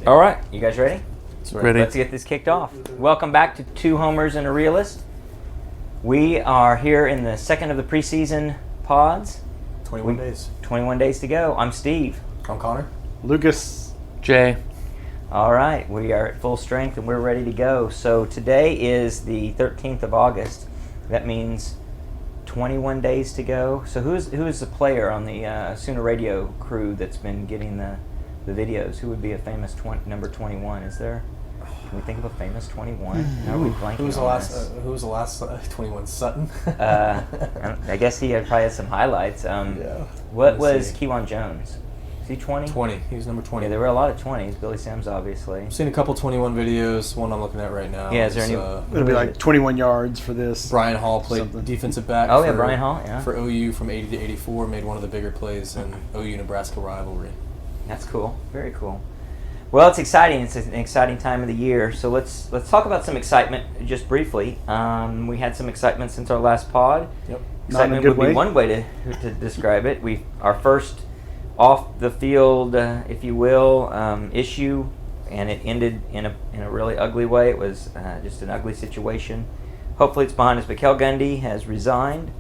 All right, you guys ready? Ready. Let's get this kicked off. Welcome back to Two Homers and a Realist. We are here in the second of the preseason pods. 21 days. 21 days to go. I'm Steve. I'm Connor. Lucas. Jay. All right, we are at full strength and we're ready to go. So today is the 13th of August. That means 21 days to go. So who is the player on the Sooner Radio crew that's been getting the videos? Who would be a famous number 21? Is there? Can we think of a famous 21? How are we blanking Who was the last 21? Sutton. I guess he probably had some highlights. What was Kewan Jones? Is he 20? 20. He was number 20. Yeah, there were a lot of 20s. Billy Sims, obviously. I've seen a couple 21 videos. One I'm looking at right now. Yeah, is there any? It'll be like 21 yards for this. Brian Hall played Something. defensive back. Oh, yeah, Brian Hall, yeah. For OU from 80 to 84, made one of the bigger plays in OU-Nebraska rivalry. That's cool. Very cool. Well, it's exciting. It's an exciting time of the year. So let's talk about some excitement just briefly. We had some excitement since our last pod. Yep. Excitement would be one way to describe it. Our first off the field, if you will, issue, and it ended in a really ugly way. It was just an ugly situation. Hopefully it's behind us. But Kel Gundy has resigned.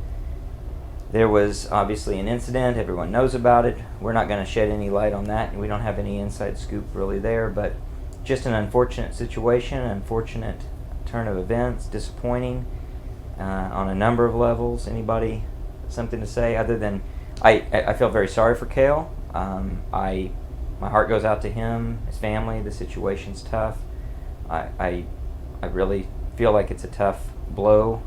There was obviously an incident. Everyone knows about it. We're not going to shed any light on that. We don't have any inside scoop really there, but just an unfortunate situation, an unfortunate turn of events, disappointing on a number of levels. Anybody something to say other than I feel very sorry for Cale. My heart goes out to him, his family. The situation's tough. I really feel like it's a tough blow.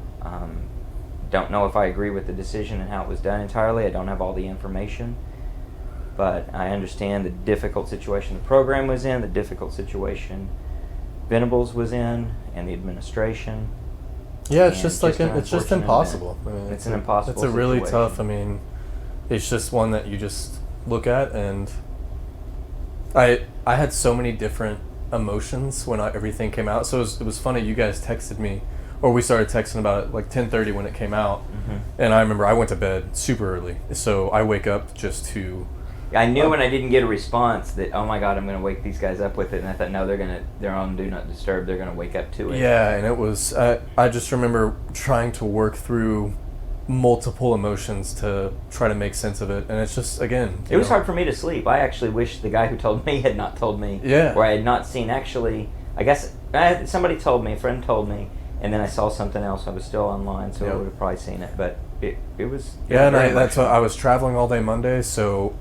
Don't know if I agree with the decision and how it was done entirely. I don't have all the information. But I understand the difficult situation the program was in, the difficult situation Venables was in, and the administration. Yeah, it's just impossible. I mean, it's an impossible It's a really situation. tough. I mean, it's just one that you just look at, and I had so many different emotions when everything came out. So it was funny. You guys texted me. Or we started texting about it like 10:30 when it came out, and I remember I went to bed super early, so I wake up just to. I knew when I didn't get a response that, oh my God, I'm going to wake these guys up with it, and I thought, no, they're on Do Not Disturb. They're going to wake up to it. Yeah, and it was. I just remember trying to work through multiple emotions to try to make sense of it, and it's just It was hard for me to sleep. I actually wish the guy who told me had not told me. Yeah. Or I had not seen. Actually, I guess somebody told me. A friend told me. And then I saw something else. I was still online, so I would have probably seen it. But it was... Yeah, and that's what I was traveling all day Monday, so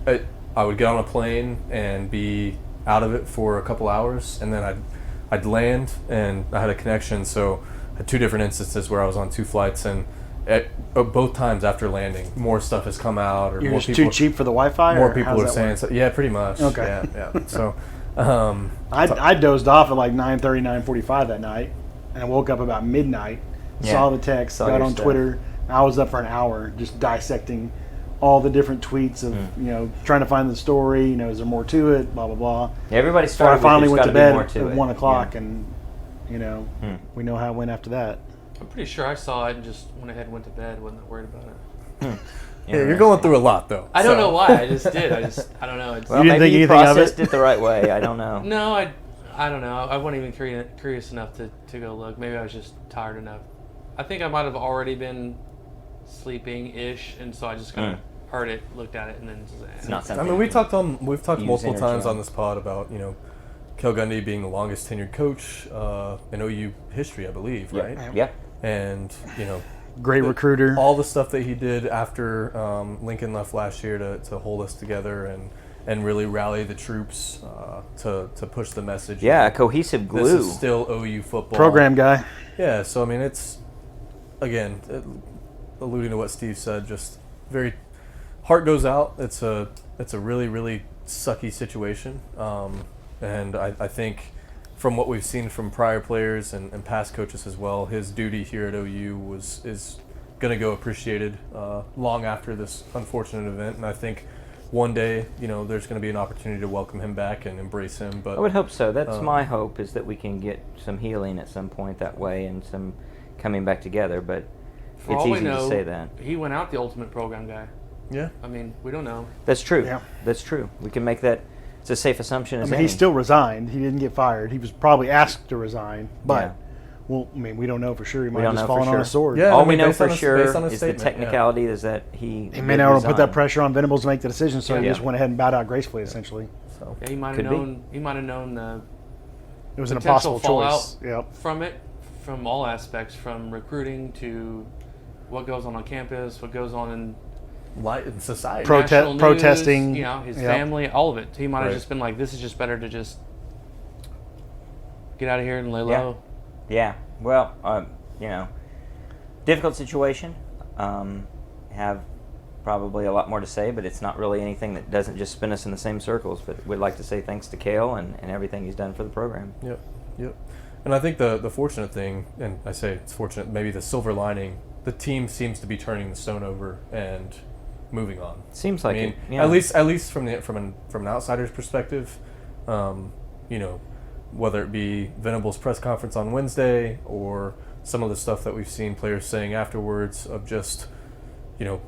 I would get on a plane and be out of it for a couple hours, and then I'd land, and I had a connection, so I had two different instances where I was on two flights, and at both times after landing, more stuff has come out. Or You're more just people, too cheap for the Wi-Fi? More people are saying... So, yeah, pretty much. Okay. Yeah. So... I dozed off at like 9:30, 9:45 that night. And I woke up about midnight, saw the text, got on Twitter. I was up for an hour just dissecting all the different tweets of, trying to find the story, is there more to it, blah, blah, blah. Yeah, everybody So started I finally went to bed at at 1 o'clock, and, we know how it went after that. I'm pretty sure I saw it and just went ahead and went to bed. Wasn't worried about it. Yeah, you're going through a lot, though. I don't know why. I just did. I don't know. Well, You didn't maybe think you anything of processed it? it the right way. I don't know. No, I don't know. I wasn't even curious enough to go look. Maybe I was just tired enough. I think I might have already been sleeping-ish, and so I just kind of heard it, looked at it, and then. It's not I something. mean, we've talked multiple energy times on. on this pod about Kel Gundy being the longest tenured coach in OU history, I believe, right? Yeah. And Great recruiter. all the stuff that he did after Lincoln left last year to hold us together and really rally the troops to push the message. Yeah, a cohesive glue. This is still OU football. Program guy. Yeah, so I mean, it's again alluding to what Steve said. Just very heart goes out. It's a really really sucky situation, and I think from what we've seen from prior players and past coaches as well, his duty here at OU is going to go appreciated long after this unfortunate event, and I think. One day, there's going to be an opportunity to welcome him back and embrace him. But I would hope so. That's my hope, is that we can get some healing at some point that way and some coming back together. But For it's all we easy to know, say that. He went out the ultimate program guy. yeah, I mean, we don't know. That's true. Yeah. That's true. We can make that it's a safe assumption. I As mean, any. he still resigned. He didn't get fired. He was probably asked to resign, but Yeah. well, I mean, we don't know for sure. He might don't have just know for fallen on sure. a sword. Yeah. All I mean, we know based for on his- sure based on his is the statement, yeah. technicality is that he He may did not want to put that resign. pressure on Venables to make the decision, so he Yeah. just went ahead and bowed out gracefully, essentially. So Yeah, he might have Could be. known. He might have known the It was an potential impossible choice. fallout Yep. from it, from all aspects, from recruiting to what goes on campus, what goes on in light in society. national news, protesting. you know, his Yep. family, all of it. He might have Right. just been like, "This is just better to just get out of here and lay Yeah. low." Yeah. Well, you know, difficult situation. Have probably a lot more to say, but it's not really anything that doesn't just spin us in the same circles. But we'd like to say thanks to Cale and everything he's done for the program. Yep, yep. And I think the fortunate thing, and I say it's fortunate, maybe the silver lining, the team seems to be turning the stone over and moving on. Seems like I mean, it. Yeah. at least from an outsider's perspective, you know, whether it be Venables' press conference on Wednesday or some of the stuff that we've seen players saying afterwards of just, you know,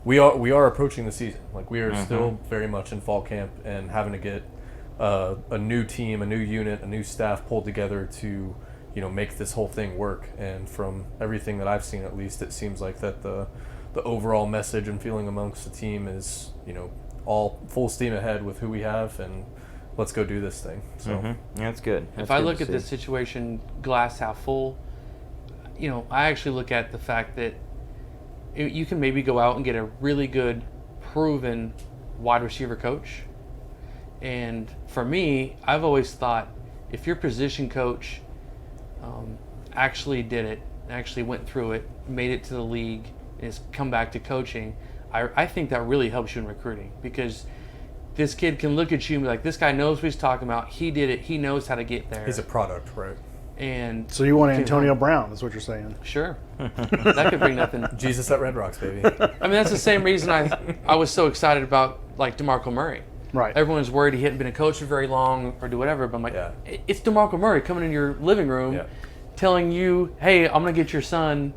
we are approaching the season. Like we are still very much in fall camp and having to get a new team, a new unit, a new staff pulled together to, you know, make this whole thing work. And from everything that I've seen, at least, it seems like that the overall message and feeling amongst the team is, you know, all full steam ahead with who we have and let's go do this thing. So Yeah, that's good. If That's I good look to at this see. situation glass half full, you know, I actually look at the fact that you can maybe go out and get a really good, proven wide receiver coach. And for me, I've always thought if your position coach actually did it, actually went through it, made it to the league, and has come back to coaching, I think that really helps you in recruiting because this kid can look at you and be like, this guy knows what he's talking about. He did it. He knows how to get there. he's a product, right? And So you want can Antonio help. Brown? Is what you're saying? Sure. That could bring nothing. Jesus at Red Rocks, baby. I mean, that's the same reason I was so excited about like DeMarco Murray. Right. Everyone's worried he hadn't been a coach for very long or do whatever, but I'm like, Yeah. it's DeMarco Murray coming in your living room, Yeah. telling you, "Hey, I'm gonna get your son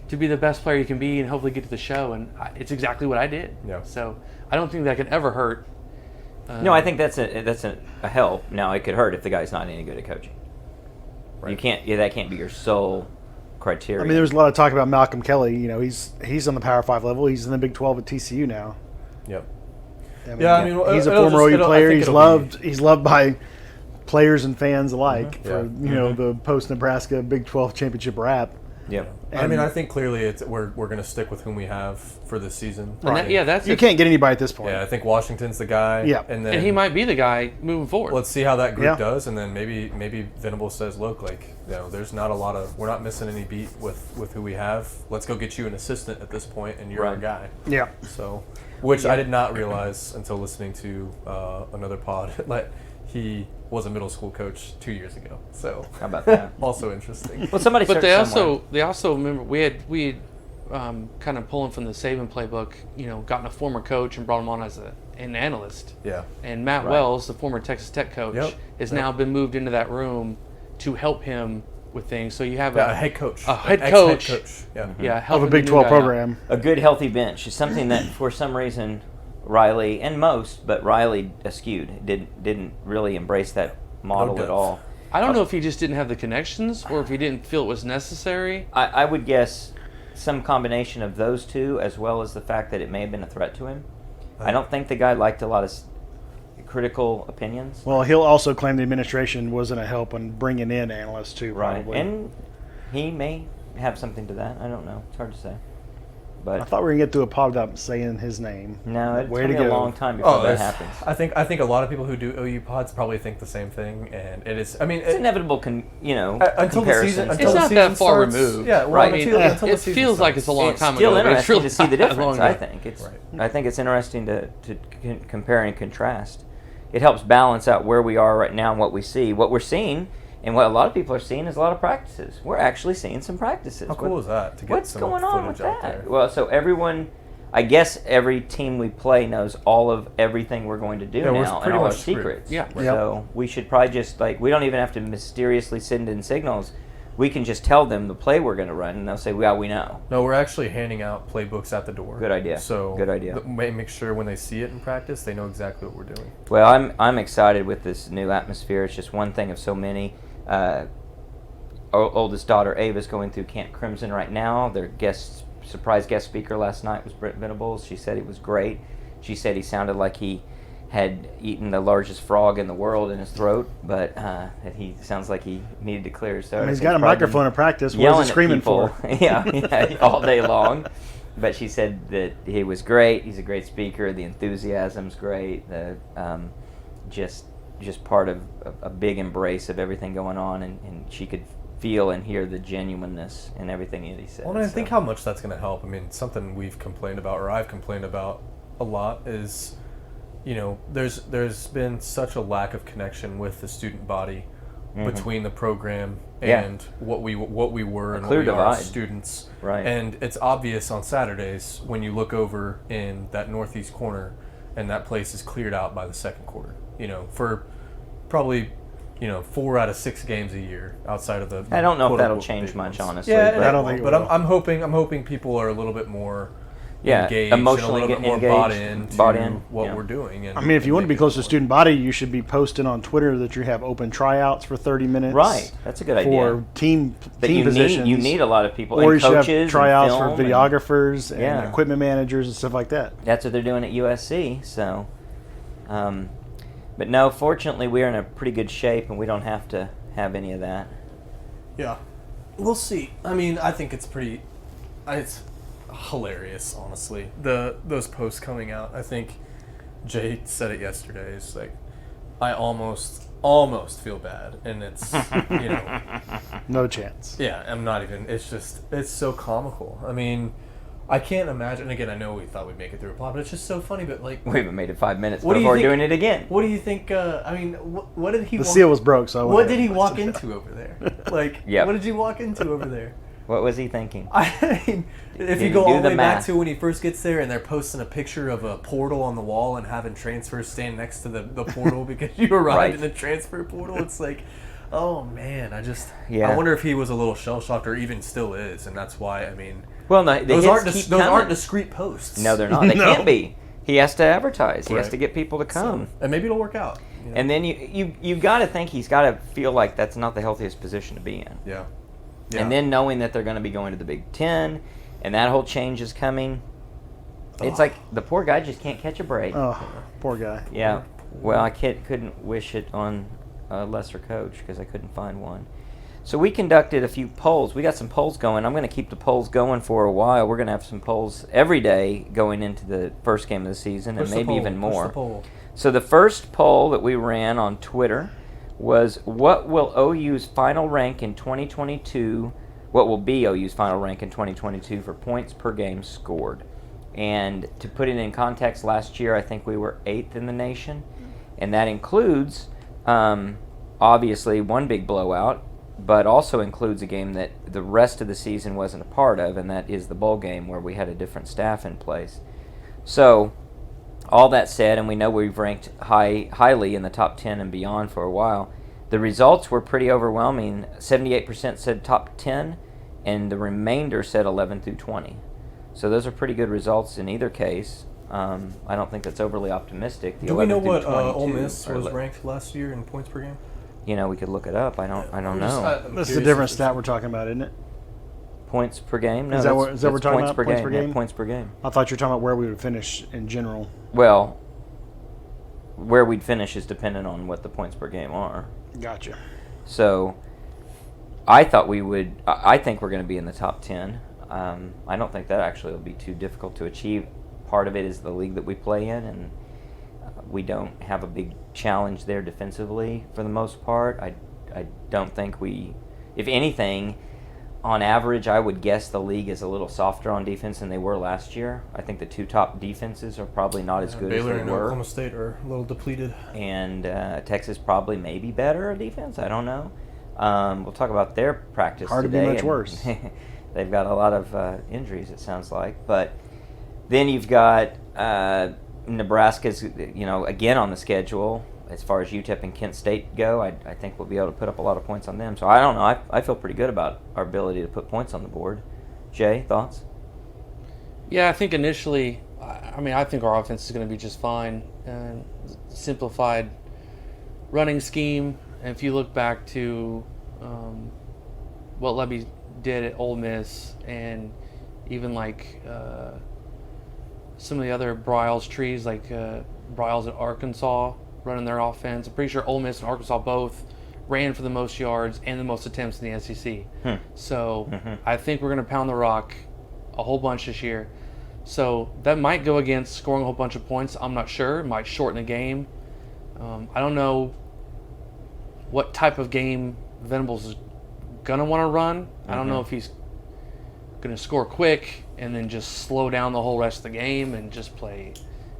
to be the best player you can be, and hopefully get to the show." And it's exactly what I did. Yeah. So I don't think that could ever hurt. No, I think that's a help. Now it could hurt if the guy's not any good at coaching. You Right. can't. Yeah, that can't be your sole criteria. I mean, there was a lot of talk about Malcolm Kelly. You know, he's on the Power 5 level. He's in the Big 12 at TCU now. Yep. I Yeah, I mean, he's a it'll former just- OU I player. think He's it'll loved. He's loved by players and fans alike for Yeah. you know the post Nebraska Big 12 championship rap. Yep. I mean, I think clearly we're going to stick with whom we have for this season. And that, yeah, that's You it. can't get anybody at this point. Yeah, I think Washington's the guy. Yeah. and then And he might be the guy moving forward. let's see how that group Yeah. does, and then maybe Venables says, look, like, you know, there's not a lot of, we're not missing any beat with who we have. Let's go get you an assistant at this point, and you're our Right. guy. Yeah. So, which I did not realize until listening to another pod that he was a middle school coach 2 years ago. So How about that? also interesting. Well, somebody. But starts somewhere. they also remember we had kind of pulling from the Saban playbook, you know, gotten a former coach and brought him on as an analyst. Yeah. And Matt Right. Wells, the former Texas Tech coach, Yep. has Yep. now been moved into that room to help him with things. So you have Yeah, a head coach. A head An coach. ex-head coach. Yeah. yeah, Of helping a Big the 12 new guy out. program. A good healthy bench is something that for some reason Riley and most, but Riley eschewed, didn't really embrace that model depth. at all. I don't know if he just didn't have the connections or if he didn't feel it was necessary. I would guess some combination of those two, as well as the fact that it may have been a threat to him. I don't think the guy liked a lot of critical opinions. Well, he'll also claim the administration wasn't a help in bringing in analysts too. Right, Probably. and he may have something to that. I don't know. It's hard to say. But I thought we were gonna get through a pod without saying his name. no, it's Way going to to be a go. long time before that it's- happens. I think a lot of people who do OU pods probably think the same thing, and it is. I mean, It's inevitable, until the comparison. season. It's Until the not season that far starts, removed. Yeah, well, Right. Until, Yeah. until the It season feels like it's a long It's time still ago. but it's interesting really to see the not that difference. long I ago. think it's. Right. I think it's interesting to compare and contrast. It helps balance out where we are right now and what we see. What we're seeing, and what a lot of people are seeing, is a lot of practices. We're actually seeing some practices. How cool is that to get What's some going on with footage out that? there? Well, so everyone, I guess every team we play knows all of everything we're going to do Yeah, we're now and pretty all our much screwed. secrets. Yeah. Yep. So we should probably just we don't even have to mysteriously send in signals. we can just tell them the play we're going to run, and they'll say, "Well, we know." No, we're actually handing out playbooks at the door. Good idea. So good idea. Make sure when they see it in practice, they know exactly what we're doing. Well, I'm excited with this new atmosphere. It's just one thing of so many. Our oldest daughter Ava's going through Camp Crimson right now. Their surprise guest speaker last night was Brent Venables. She said it was great. She said he sounded like he had eaten the largest frog in the world in his throat, but that he sounds like he needed to clear his throat. I mean, he's got a microphone in practice. What is he screaming for? yeah, all day long. But she said that he was great. He's a great speaker. The enthusiasm's great. The just part of a big embrace of everything going on, and she could feel and hear the genuineness in everything that he said. Well, and I think how much that's going to help. I mean, something we've complained about, or I've complained about a lot, is, you know, there's been such a lack of connection with the student body between the program and what we were and what we are as students. Right. And it's obvious on Saturdays when you look over in that northeast corner and that place is cleared out by the second quarter. You know, for probably, you know, 4 out of 6 games a year outside of the. I don't know if that'll quote-unquote change big much, ones. honestly. Yeah, I don't think it but will. I'm hoping people are a little bit more engaged, emotionally and a little bit more engaged, bought in what we're doing. And, I mean, if you want to be making close to it student body, you should be posting on Twitter that you have open tryouts for 30 minutes. Right, that's a good idea. For team But you positions. need a lot of people, or and you should coaches, have tryouts and for film, videographers and Yeah. equipment managers and stuff like that. That's what they're doing at USC. So, but no, fortunately, we're in a pretty good shape, and we don't have to have any of that. Yeah, we'll see. I mean, I think it's hilarious, honestly. Those posts coming out. I think Jay said it yesterday. It's like, I almost feel bad, and it's you know, No chance. yeah. I'm not even. It's so comical. I mean, I can't imagine. Again, I know we thought we'd make it through a plot, but it's just so funny. But like, We haven't made it 5 minutes What do you before think- doing it again. what do you think? I mean, what did he? The seal was broke, so I What went did he ahead. walk into over there? Like, Yep. what did you walk into over there? What was he thinking? I mean, if you Didn't go do all the the way back math. to when he first gets there and they're posting a picture of a portal on the wall and having transfers stand next to the portal because you arrived Right. in the transfer portal, it's like, oh man, Yeah. I wonder if he was a little shell shocked or even still is, and that's why. I mean, Well, no, the those hits aren't keep those aren't coming. discreet posts. No, they're not. They No. can't be. He has to advertise. He has Right. to get people to come. and maybe it'll work out. You know? And then you've got to think he's got to feel like that's not the healthiest position to be in. yeah. And then knowing that they're going to be going to the Big Ten, and that whole change is coming, it's like the poor guy just can't catch a break. Oh, poor guy. Yeah. Well, I couldn't wish it on a lesser coach because I couldn't find one. So we conducted a few polls. We got some polls going. I'm going to keep the polls going for a while. We're going to have some polls every day going into the first game of the season, Push and the maybe poll, even push more. the poll. So the first poll that we ran on Twitter was, what will OU's final rank in 2022? What will be OU's final rank in 2022 for points per game scored? And to put it in context, last year I think we were 8th in the nation, and that includes obviously one big blowout, but also includes a game that the rest of the season wasn't a part of, and that is the bowl game where we had a different staff in place. So all that said, and we know we've ranked highly in the top 10 and beyond for a while, the results were pretty overwhelming. 78% said top 10, and the remainder said 11 through 20. So those are pretty good results in either case. I don't think that's overly optimistic. The Do we know 11 through what 22 Ole Miss are was ranked last year in points per game? You know, we could look it up. I don't know. This is a different stat we're talking about, isn't it? Points per game? No, Is that that's, what- is that what that's we're talking points about? per Points game. per Yeah, game? points per game. I thought you were talking about where we would finish in general. Well, where we'd finish is dependent on what the points per game are. Gotcha. So I thought we would. I think we're going to be in the top 10. I don't think that actually will be too difficult to achieve. Part of it is the league that we play in, and we don't have a big challenge there defensively for the most part. I don't think we, if anything, on average, I would guess the league is a little softer on defense than they were last year. I think the two top defenses are probably not as good Baylor as they and were. Oklahoma State are a little depleted. And Texas probably maybe better at defense. I don't know. We'll talk about their practice Hard to be today. much and worse. They've got a lot of injuries, it sounds like. But then you've got Nebraska's, again on the schedule. as far as UTEP and Kent State go, I think we'll be able to put up a lot of points on them. So I don't know. I feel pretty good about our ability to put points on the board. Jay, thoughts? Yeah, I think initially, I think our offense is going to be just fine. Simplified running scheme. And if you look back to what Lebby did at Ole Miss, and even like some of the other Briles trees, like Briles at Arkansas, running their offense. I'm pretty sure Ole Miss and Arkansas both ran for the most yards and the most attempts in the SEC. So I think we're going to pound the rock a whole bunch this year. So that might go against scoring a whole bunch of points. I'm not sure. It might shorten the game. I don't know what type of game Venables is going to want to run. I don't know if he's going to score quick and then just slow down the whole rest of the game and just play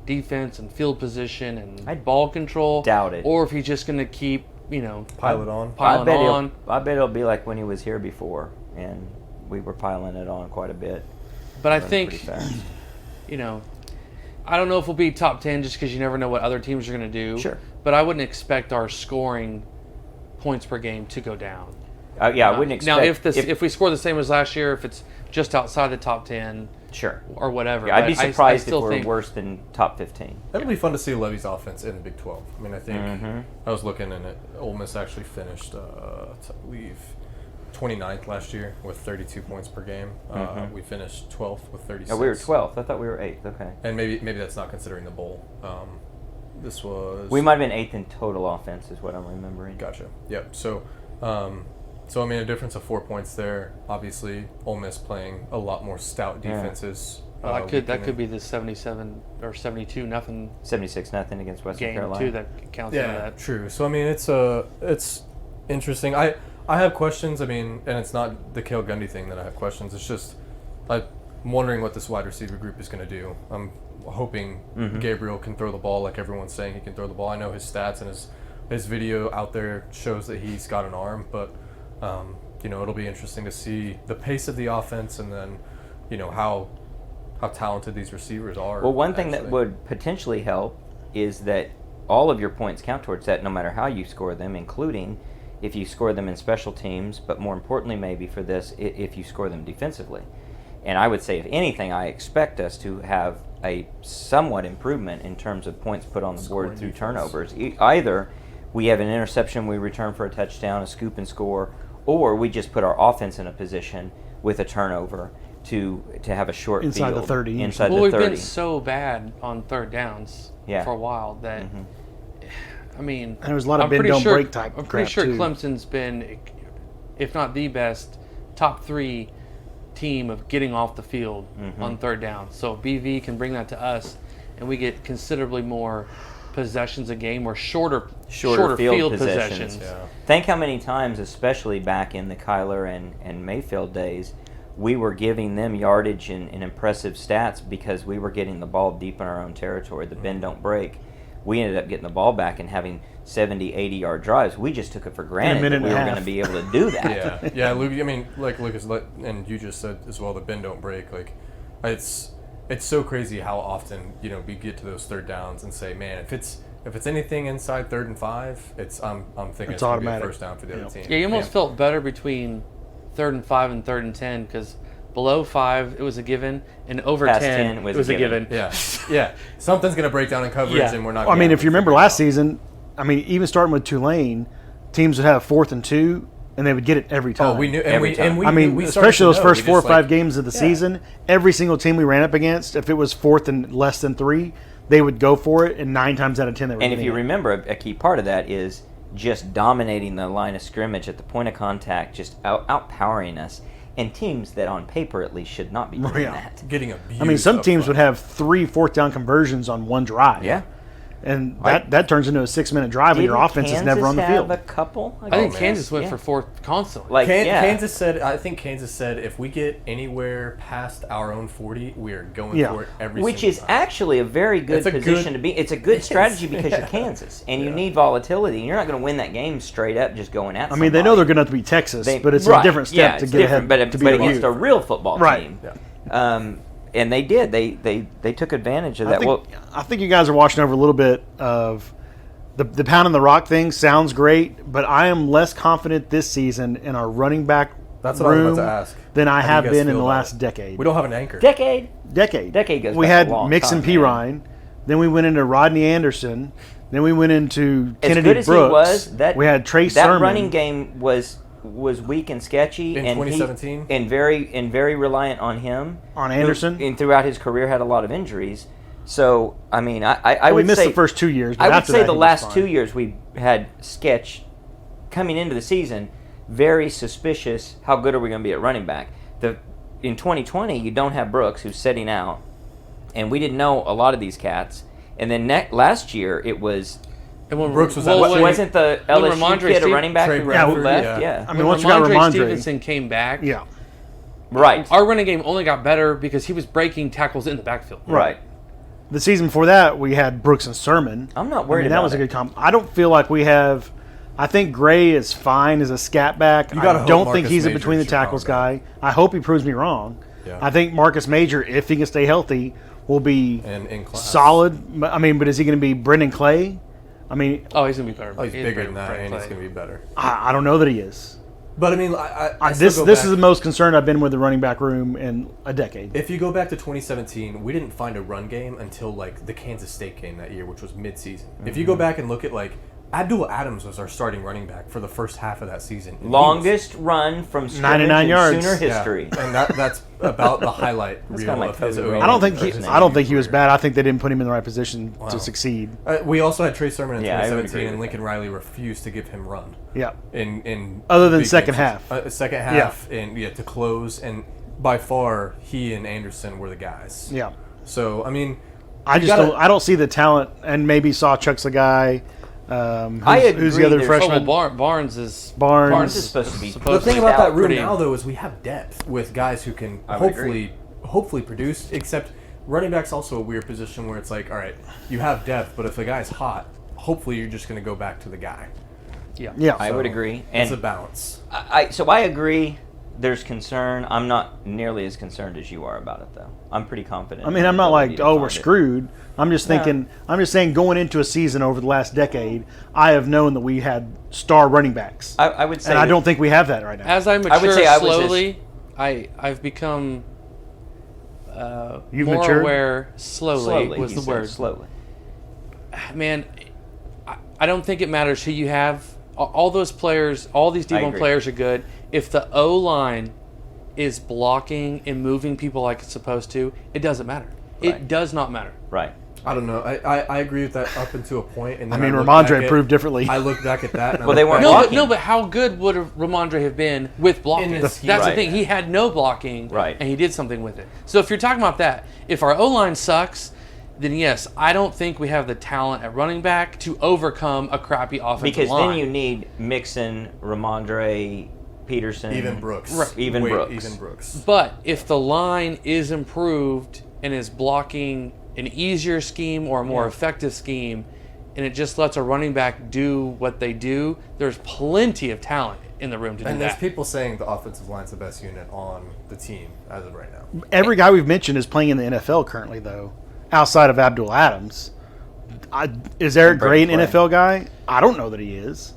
defense and field position and ball control. Doubt it. Or if he's just going to keep, pile it on. I bet it'll be like when he was here before, and we were piling it on quite a bit. But I think, I don't know if we'll be top 10 just because you never know what other teams are going to do. Sure. But I wouldn't expect our scoring points per game to go down. I wouldn't expect. Now, if we score the same as last year, if it's just outside the top 10, sure, or whatever. Yeah, I'd be surprised if we're think worse than top 15. It'll be fun to see Levy's offense in the Big 12. I mean, I think I was looking and Ole Miss actually finished, I believe, 29th last year with 32 points per game. We finished 12th with 36. Oh, we were 12th. I thought we were 8th. Okay. And maybe that's not considering the bowl. This was. We might have been 8th in total offense, is what I'm remembering. Gotcha. Yep. So I mean, a difference of 4 points there. Obviously, Ole Miss playing a lot more stout defenses. Well, that could be the 77 or 72 nothing 76-0 against Western game Carolina. too that counts. Yeah, into that. true. So I mean, it's interesting. I have questions. I mean, and it's not the Cale Gundy thing that I have questions. It's just I'm wondering what this wide receiver group is going to do. I'm hoping Gabriel can throw the ball like everyone's saying he can throw the ball. I know his stats and his video out there shows that he's got an arm, but it'll be interesting to see the pace of the offense and then how talented these receivers are. Well, one thing that would potentially help is that all of your points count towards that, no matter how you score them, including if you score them in special teams, but more importantly maybe for this, if you score them defensively. And I would say, if anything, I expect us to have a somewhat improvement in terms of points put on the board through turnovers. Either we have an interception, we return for a touchdown, a scoop and score, or we just put our offense in a position with a turnover to have a short inside field. the 30. Inside well, the 30. we've been so bad on third downs for a while that, I mean, and there was a lot of bend don't break type. I'm pretty sure too. Clemson's been, if not the best, top 3 team of getting off the field on third down. So if BV can bring that to us, and we get considerably more possessions a game or shorter field possessions. Yeah. Think how many times, especially back in the Kyler and Mayfield days, we were giving them yardage and impressive stats because we were getting the ball deep in our own territory. The bend don't break. We ended up getting the ball back and having 70, 80-yard drives. We just took it for granted that we were going to be able to do that. Yeah, Luke. I mean, like Lucas and you just said as well, the bend don't break. Like, it's so crazy how often we get to those third downs and say, man, if it's anything inside 3rd and 5, I'm thinking it's going to be a first down for the other team. Yeah, you almost felt better between 3rd and 5 and 3rd and 10 because below 5 it was a given, and over Past 10 it was a given. Yeah, something's going to break down in coverage, and we're not. I mean, if you remember last season, even starting with Tulane, teams would have 4th and 2, and they would get it every time. Oh, we knew every time. Especially those first 4 or 5 games of the season, every single team we ran up against, if it was 4th and less than 3, they would go for it, and 9 times out of 10 they were. And if you remember, a key part of that is just dominating the line of scrimmage at the point of contact, just outpowering us. And teams that on paper at least should not be doing that. Getting abused. I mean, some teams would have 3 4th down conversions on one drive. Yeah. And that turns into a 6-minute drive when your offense is never on the field. A couple? I think Kansas went for 4th constantly. Kansas said if we get anywhere past our own 40, we are going for it every Which single is time. actually a very good position to be. It's a good strategy because you're Kansas, and you need volatility, and you're not going to win that game straight up just going at somebody. I mean, they know they're going to have to beat Texas, but it's a different step to get ahead. But against a real football team. Yeah. And they did. They took advantage of that. I think you guys are watching over a little bit of the pound and the rock thing sounds great, but I am less confident this season in our running back That's what I was room about to ask. than I How do have you guys been in feel the about last it? decade. We don't have an anchor. Decade Decade goes we back had a long Mixon time, P. man. Ryan, then we went into Rodney Anderson, then we went into As Kennedy good as Brooks. he was, that we had Trey that Sermon. running game was weak and sketchy, In and 2017? and very reliant on him. On Anderson? and throughout his career had a lot of injuries. So I mean, I we would missed say the first 2 years. But I would after say that, the he was last fine. 2 years we had sketch coming into the season. Very suspicious. How good are we going to be at running back? In 2020, you don't have Brooks, who's sitting out, and we didn't know a lot of these cats. And then last year it was And when Brooks was wasn't the when LSU Ramondre kid a Steve- running back Trey who Bradford, left? yeah. Yeah, I mean, when once you got Ramondre Ramondre, Stevenson came back, yeah, right, our running game only got better because he was breaking tackles in the backfield. right. the season before that we had Brooks and Sermon. I'm not worried that about was a it. good comp. I don't feel like we have. I think Gray is fine as a scat back. You gotta I hope don't think Marcus he's a Major between the is your tackles power guy. I hope he proves me wrong. Yeah. I think Marcus Major, if he can stay healthy, will be And in class. solid. I mean, but is he going to be Brendan Clay? I mean, Oh, he's gonna be better. Oh, he's bigger than that, Brent and he's Clay. going to be better. I don't know that he is. But I mean, I still This go this back- is the most concerned I've been with the running back room in a decade. If you go back to 2017, we didn't find a run game until like the Kansas State game that year, which was mid-season. If you go back and look at like Abdul Adams was our starting running back for the first half of that season. And he was- Longest run from scrimmage 99 in yards. Sooner yeah, history. and that's about the highlight reel kinda like of his Kobe OU. Bryant. I don't think Impersonation. I don't think he was bad. I think they didn't put him in the right position Wow. to succeed. We also had Trey Sermon in Yeah, I would 2017, agree and with Lincoln Riley refused to give him run. Yeah. In Other than big second games. half. Second half, and to close, and by far he and Anderson were the guys. Yeah. So I mean, I just gotta- don't. I don't see the talent, and maybe Sawchuk's the guy. Who's, I agree, who's the other there's- Oh, well, freshman? Barnes is Barnes is supposed to be- the thing about that room pretty- now though is we have depth with guys who can I would hopefully produce. Except running back's also a weird position where it's like, all right, you have depth, but if the guy's hot, hopefully you're just going to go back to the guy. Yeah. I would agree. And It's a balance. so I agree. There's concern. I'm not nearly as concerned as you are about it, though. I'm pretty confident. I mean, in I'm our not like, ability to oh, we're find it. screwed. I'm just thinking. I'm just saying, going into a season over the last decade, I have known that we had star running backs, I would say, and I that- don't think we have that right now. As I would mature say I was as- slowly, I've become You've more matured? aware. Slowly was he the said, word. Slowly. Man, I don't think it matters who you have. All those players, all these I D1 agree. players are good. If the O line is blocking and moving people like it's supposed to, it doesn't matter. Right. It does not matter. Right. I don't know. I agree with that up until a point, and I then mean, look back Ramondre at- proved differently. I look back at that. And I Well, they look weren't back at- blocking. But how good would Ramondre have been with blocking? In That's his the Right. thing. He had no blocking, Right. and he did something with it. So if you're talking about that, if our O line sucks, then yes, I don't think we have the talent at running back to overcome a crappy offensive Because line. then you need Mixon, Ramondre, Peterson, even Brooks. Right. Even Brooks. Even Brooks. But if the line is improved and is blocking an easier scheme or a more effective scheme, and it just lets a running back do what they do, there's plenty of talent in the room to do And there's that. people saying the offensive line's the best unit on the team as of right now. Every guy we've mentioned is playing in the NFL currently, though, outside of Abdul Adams. Is Eric Gray an Brendan Clay. NFL guy? I don't know that he is.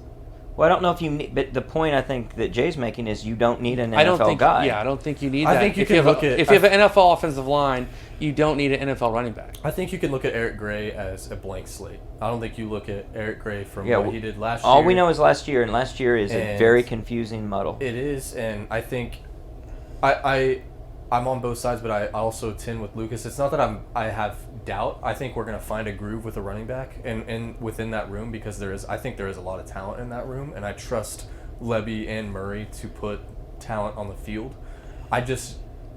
Well, I don't know if you need, but the point I think that Jay's making is you don't need an NFL I don't think. guy. Yeah, I don't think you need I that. think you if can have look a, at- if you have an NFL offensive line, you don't need an NFL running back. I think you can look at Eric Gray as a blank slate. I don't think you look at Eric Gray from Yeah, what he did last year. All we know is last year, and last year is a And- very confusing muddle. It is, and I think I'm on both sides, but I also tend with Lucas. It's not that I have doubt. I think we're going to find a groove with a running back and within that room, because I think there is a lot of talent in that room, and I trust Levy and Murray to put talent on the field.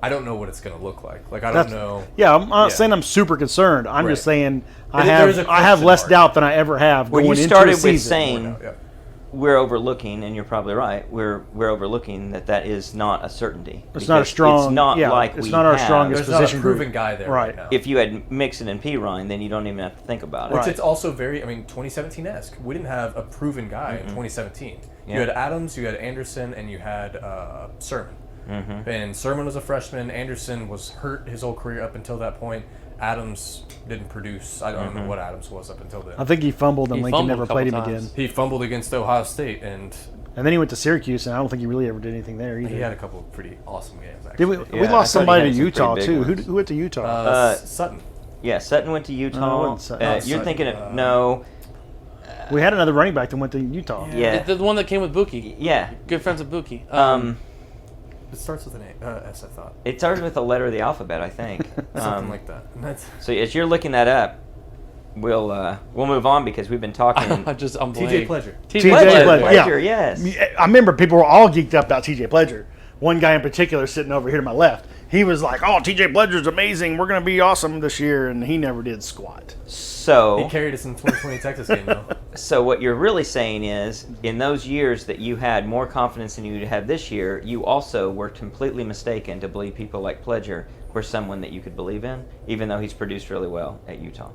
I don't know what it's going to look like. Like, I don't know. Yeah, I'm not Yeah. saying I'm super concerned. I'm Right. just saying There's a I have question less mark. doubt than I ever have Well, going you into started a with season. saying Yeah. we're overlooking, and you're probably right. We're overlooking that is not a certainty. It's not a because strong. It's not yeah, like it's we not our have- strongest There's not a position group. proven guy there Right. right now. If you had Mixon and P. Ryan, then you don't even have to think about it. Which Right. it's also very, 2017-esque. We didn't have a proven guy in 2017. Yeah. You had Adams, you had Anderson, and you had Sermon. Mm-hmm. And Sermon was a freshman. Anderson was hurt his whole career up until that point. Adams didn't produce. I don't know what Adams was up until then. I think he fumbled and He Lincoln fumbled never a couple played him times. again. He fumbled against Ohio State, and And then he went to Syracuse, and I don't think he really ever did anything there either. he had a couple of pretty awesome games. Did Actually. we Yeah, I lost thought he somebody had to some Utah, pretty big too. ones. Who went to Utah? Sutton. Yeah, Sutton went to Utah. wasn't Sutton. You're Sutton. thinking of no. We had another running back that went to Utah. Yeah. The one that came with Buki. Yeah. Good friends with Buki. It starts with an S, I thought. It starts with a letter of the alphabet, I think. Something like that. And that's So as you're looking that up, we'll move on because we've been talking. I'm TJ Pledger. TJ Pledger, yeah. yes. I remember people were all geeked up about TJ Pledger. One guy in particular sitting over here to my left, he was like, "Oh, TJ Pledger's amazing. We're going to be awesome this year," and he never did squat. He So, carried us in the 2020 Texas game, though. so what you're really saying is, in those years that you had more confidence than you have this year, you also were completely mistaken to believe people like Pledger were someone that you could believe in, even though he's produced really well at Utah.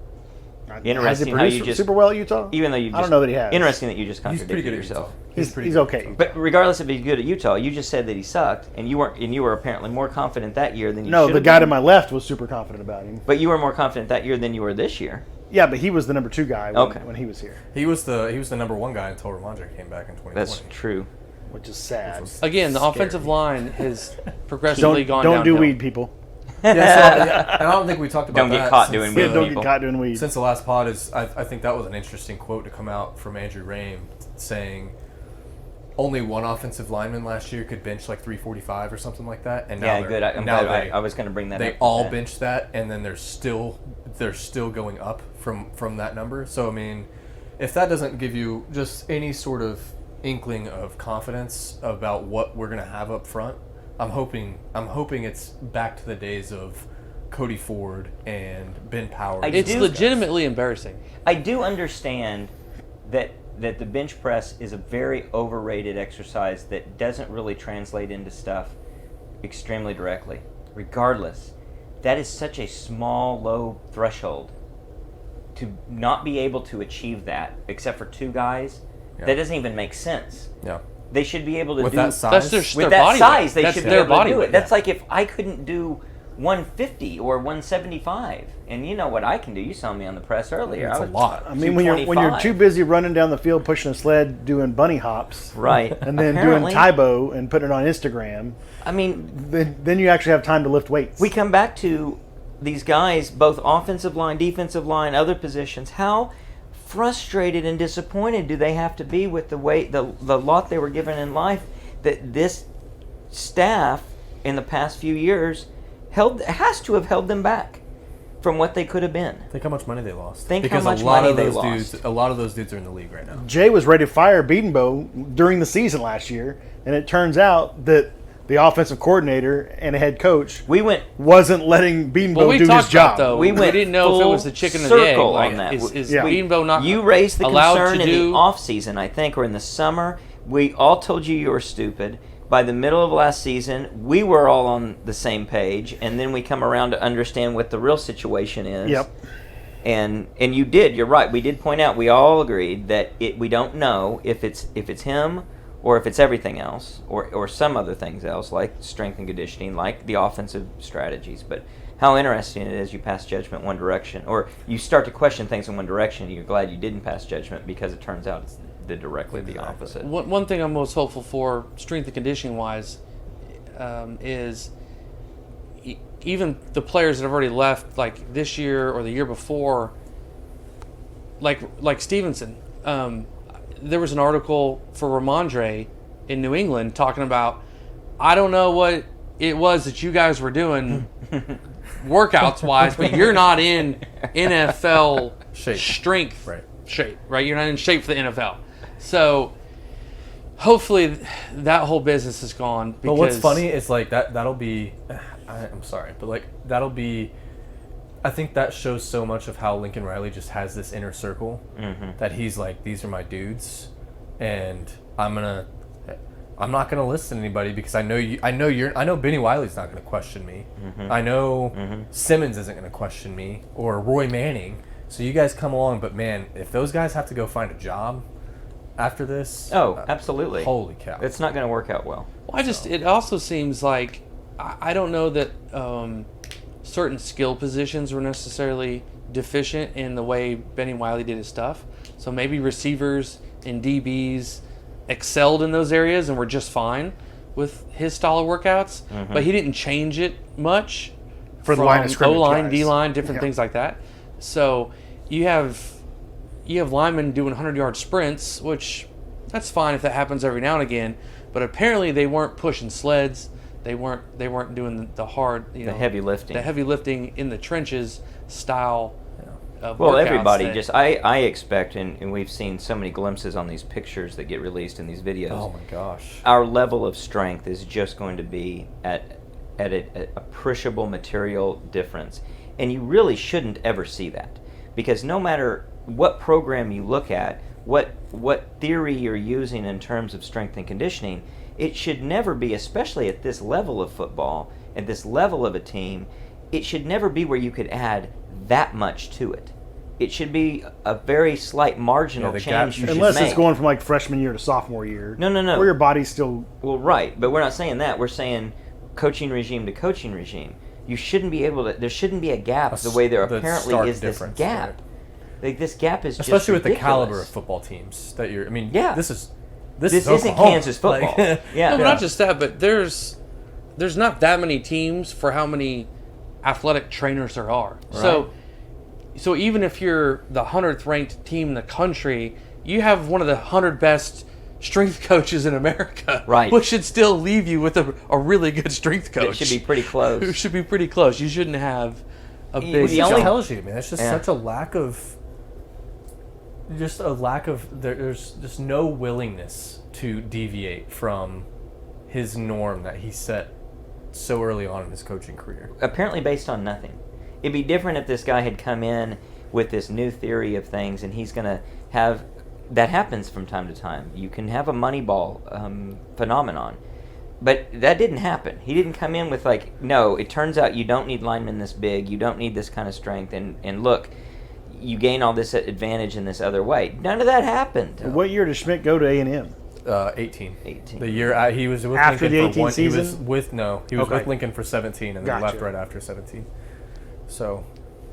Has Interesting he how produced you just super well at Utah? even though you I don't know that he has. Interesting that you just He's pretty contradicted good at yourself. Utah. He's okay. But regardless if he's good at Utah, you just said that he sucked, and you were apparently more confident that year than you No, should the have guy to been. my left was super confident about him. But you were more confident that year than you were this year. Yeah, but he was the number 2 guy Okay. when he was here, He was the number 1 guy until Ramondre came back in 2020. That's true. which is sad. Which was Again, the scary. offensive line has progressively Don't gone do downhill. weed, people. Yeah, so, yeah, and I don't think we talked about Don't get that caught since doing the- weed. Yeah, don't people. get caught doing weed. Since the last pod I think that was an interesting quote to come out from Andrew Rame saying only one offensive lineman last year could bench like 345 or something like that, and now Yeah, they're- good. I'm now glad they, I was going to bring that up. they all benched that, and then they're still going up from that number. So I mean, if that doesn't give you just any sort of inkling of confidence about what we're gonna have up front, I'm hoping it's back to the days of Cody Ford and Ben Powers. I It's do- legitimately embarrassing. I do understand that the bench press is a very overrated exercise that doesn't really translate into stuff extremely directly. Regardless, that is such a small, low threshold. To not be able to achieve that, except for 2 guys, Yeah. that doesn't even make sense. Yeah. They should be able to With do that size? That's with their that body size. weight. They That's should be their able to body do weight. it. That's like if I couldn't do 150 or 175, and you know what I can do. You saw me on the press earlier. It's I a was lot. I mean, when you're 225. too busy running down the field pushing a sled, doing bunny hops, right, and then Apparently, doing Tybo and putting it on Instagram, I mean, then you actually have time to lift weights. we come back to these guys, both offensive line, defensive line, other positions. How frustrated and disappointed do they have to be with the way the lot they were given in life that this staff in the past few years has to have held them back from what they could have been. Think how much money they lost. Think how because much a lot money of they those lost. dudes, a lot of those dudes are in the league right now. Jay was ready to fire Biedenbow during the season last year, and it turns out that the offensive coordinator and a head coach We went wasn't letting Biedenbow Well, we do his talked job. about though. We We, went didn't know if it full was the chicken or the egg. circle Like, on that. Is Yeah. Beanbo not You raised the allowed concern to in do? the off season, I think, or in the summer. We all told you were stupid. By the middle of last season, we were all on the same page, and then we come around to understand what the real situation is. Yep. And you did. You're right. We did point out. We all agreed that we don't know if it's him or if it's everything else or some other things else like strength and conditioning, like the offensive strategies. But how interesting it is you pass judgment one direction, or you start to question things in one direction, and you're glad you didn't pass judgment because it turns out it's directly the opposite. One thing I'm most hopeful for, strength and conditioning wise, is even the players that have already left, like this year or the year before, like Stevenson. There was an article for Ramondre in New England talking about, I don't know what it was that you guys were doing workouts wise, but you're not in NFL strength shape, right? You're not in shape for the NFL. So hopefully that whole business is gone. Because But what's funny is like that'll be, I'm sorry, but like that'll be, I think that shows so much of how Lincoln Riley just has this inner circle that he's like, these are my dudes, and I'm not gonna listen to anybody because I know Benny Wiley's not gonna question me. I know Simmons isn't gonna question me, or Roy Manning. So you guys come along, but man, if those guys have to go find a job after this, Absolutely. holy cow, It's not going to work out well. Well, it also seems like I don't know that certain skill positions were necessarily deficient in the way Benny Wiley did his stuff. So maybe receivers and DBs excelled in those areas and were just fine with his style of workouts, but he didn't change it much for the line of scrimmage, O-line, guys. D-line, different things like that. So you have linemen doing 100-yard sprints, which that's fine if that happens every now and again, but apparently they weren't pushing sleds. They weren't doing the hard, the heavy lifting. The heavy lifting in the trenches style of Well, workouts everybody that- I expect, and we've seen so many glimpses on these pictures that get released in these videos. Oh my gosh. Our level of strength is just going to be at an appreciable material difference. And you really shouldn't ever see that. Because no matter what program you look at, what theory you're using in terms of strength and conditioning, it should never be, especially at this level of football, at this level of a team, it should never be where you could add that much to it. It should be a very slight marginal the change gap- you should Unless make. it's going from like freshman year to sophomore year. No. Where your body's still. Well, right, but we're not saying that. We're saying coaching regime to coaching regime. You shouldn't be able to. There shouldn't be a gap the way there The apparently stark is this difference, gap. right. Like this gap is Especially just with the ridiculous. caliber of football teams that you're. I mean, Yeah. this is This isn't Oklahoma. Kansas football. Like, Yeah. No, but not just that, but there's not that many teams for how many athletic trainers there are. So even if you're the 100th ranked team in the country, you have one of the 100 best strength coaches in America. Right. Which should still leave you with a really good strength coach. It should be pretty close. Who should be pretty close. You shouldn't have a big the It only- tells you, man. It's just Yeah. such a lack of. There's just no willingness to deviate from his norm that he set so early on in his coaching career. Apparently based on nothing. It'd be different if this guy had come in with this new theory of things, and he's going to have. That happens from time to time. You can have a Moneyball phenomenon. But that didn't happen. He didn't come in with like, no, it turns out you don't need linemen this big, you don't need this kind of strength, and look, you gain all this advantage in this other way. None of that happened. What year did Schmidt go to A&M? 18. 18. The year he was with After Lincoln the for 18 one. He was season? he was Okay. with Lincoln for 17 and then Gotcha. left right after 17. So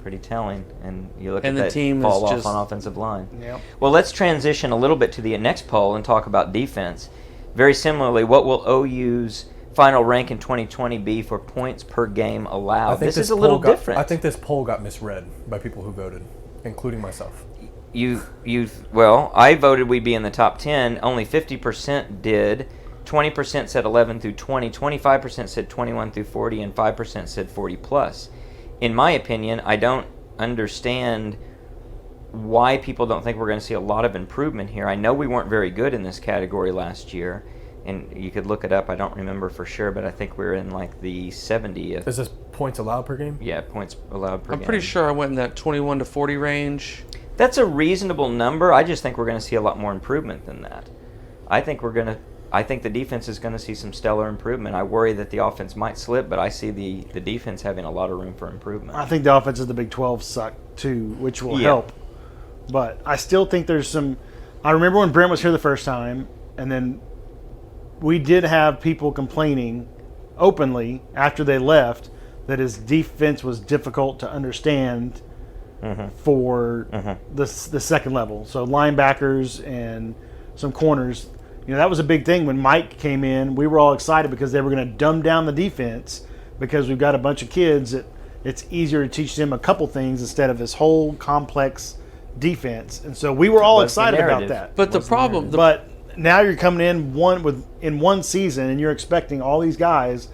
Pretty telling. And you look And at the that team is fall off just- on offensive line. Yep. Well, let's transition a little bit to the next poll and talk about defense. Very similarly, what will OU's final rank in 2020 be for points per game allowed? This is a little different. I think this poll got misread by people who voted, including myself. Well, I voted we'd be in the top 10. Only 50% did. 20% said 11 through 20. 25% said 21 through 40, and 5% said 40 plus. In my opinion, I don't understand why people don't think we're going to see a lot of improvement here. I know we weren't very good in this category last year, and you could look it up. I don't remember for sure, but I think we were in like the 70th. Is this points allowed per game? Yeah, points allowed per I'm game. pretty sure I went in that 21 to 40 range. That's a reasonable number. I just think we're going to see a lot more improvement than that. I think the defense is going to see some stellar improvement. I worry that the offense might slip, but I see the defense having a lot of room for improvement. I think the offense of the Big 12 suck too, which will Yeah. help. But I still think there's some. I remember when Brent was here the first time, and then we did have people complaining openly after they left that his defense was difficult to understand for the second level. So linebackers and some corners. You know, that was a big thing when Mike came in. We were all excited because they were going to dumb down the defense because we've got a bunch of kids that it's easier to teach them a couple things instead of this whole complex defense. And so we were all What's the excited about narrative? that. But the problem, But now you're coming in one season and you're expecting all these guys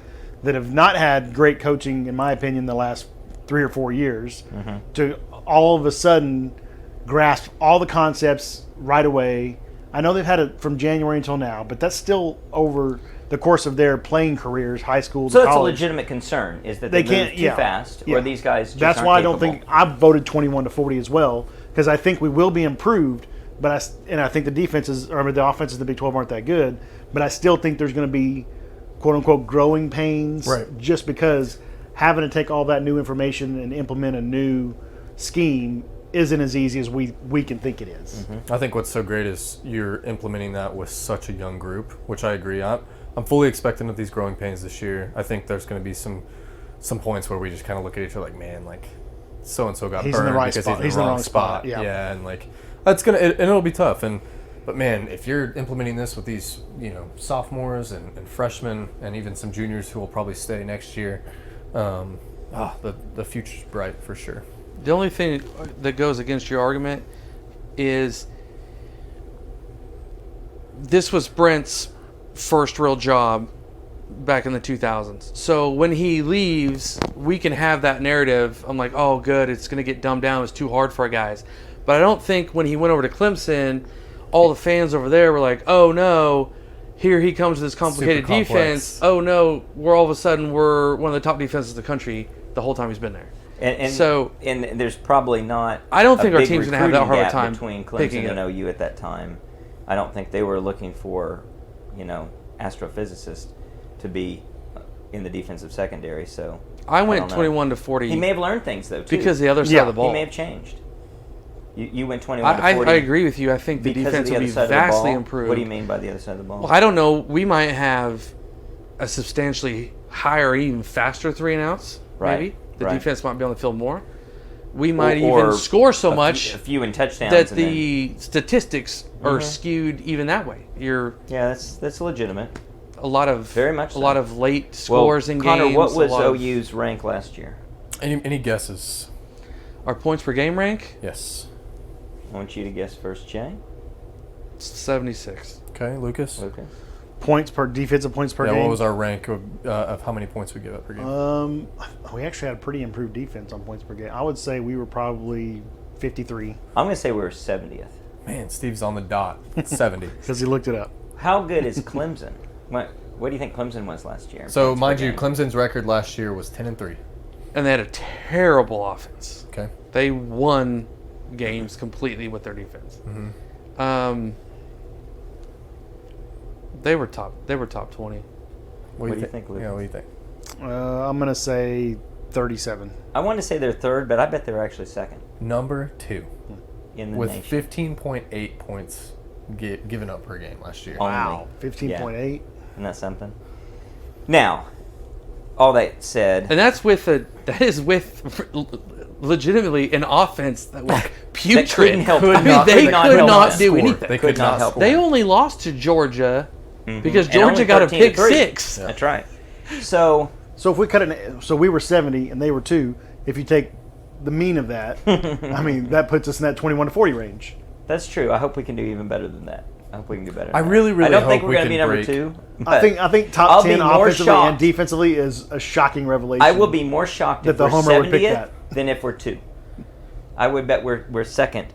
that have not had great coaching, in my opinion, the last 3 or 4 years to all of a sudden grasp all the concepts right away. I know they've had it from January until now, but that's still over the course of their playing careers, high school to So that's a college. legitimate concern, is that they can't move too fast, yeah. or these guys just That's aren't why I capable. don't think I voted 21 to 40 as well, because I think we will be improved. But I think the defenses or the offenses of the Big 12 aren't that good. But I still think there's going to be quote unquote growing pains, Right. just because having to take all that new information and implement a new scheme isn't as easy as we can think it is. I think what's so great is you're implementing that with such a young group, which I agree. I'm fully expecting of these growing pains this year. I think there's going to be some some points where we just kind of look at each other like, man, like so and so got He's in burned the right because spot. he's in the wrong spot. Yeah. And like that's and it'll be tough. But man, if you're implementing this with these, sophomores and freshmen and even some juniors who will probably stay next year, the future's bright for sure. The only thing that goes against your argument is this was Brent's first real job back in the 2000s. So when he leaves, we can have that narrative. I'm like, oh, good, it's going to get dumbed down. It's too hard for our guys. But I don't think when he went over to Clemson, all the fans over there were like, oh, no, here he comes with this complicated defense. Oh, no, we're all of a sudden we're one of the top defenses in the country the whole time he's been there. And there's probably not. I don't think a our big team's going to have that hard recruiting time gap between picking Clemson and it. OU at that time. I don't think they were looking for, astrophysicists to be in the defensive secondary. So I went don't know. 21-40. He may have learned things though too. because the other side of the ball. He may have changed. You went 21-40. I agree with you. I think the because of defense the will other be side of the vastly ball? improved. What do you mean by the other side of the ball? Well, I don't know. We might have a substantially higher, even faster 3-and-outs. Right, Maybe the right. defense might be on the field more. We might Or even score so much a few in touchdowns. that and then- the statistics are skewed even that way. You're yeah, that's legitimate. a lot of Very much so. a lot of late scores in Connor, games. what was a lot of- OU's rank last year? Any guesses? our points per game rank? Yes. I want you to guess first, Jay. 76. Okay, Lucas. Okay. Defensive points per Yeah, game. what was our rank of how many points we give up per game? We actually had a pretty improved defense on points per game. I would say we were probably 53 I'm going to say we were 70th. Man, Steve's on the dot. 70. because he looked it up. How good is Clemson? What do you think Clemson was last year? So, Points per mind you, game. Clemson's record last year was 10-3. And they had a terrible offense. Okay. They won games completely with their defense. Mm-hmm. They were top 20. What do you think, Lucas? Yeah, what do you think? I'm gonna say 37. I want to say they're third, but I bet they're actually second Number 2 in the with nation. 15.8 points given up per game last year. Only. 15.8. Isn't that something? Now, all that said, And that is with legitimately an offense that was putrid. couldn't help- I mean, could not- they could not could help not them do score. anything. They could could not not help score. They them. only lost to Georgia because And Georgia only got a pick 13-3. six. That's right. So, So if we cut it, so we were 70 and they were 2. If you take the mean of that, I mean that puts us in that 21-40 range. that's true. I hope we can do even better than that. I hope we can do better. I than really, that. really I don't think hope we're we going to can be number break- 2. I think top I'll be 10 more offensively and shocked. defensively is a shocking revelation. I will be more shocked that if the we're homer would pick 70th that. than if we're 2. I would bet we're second,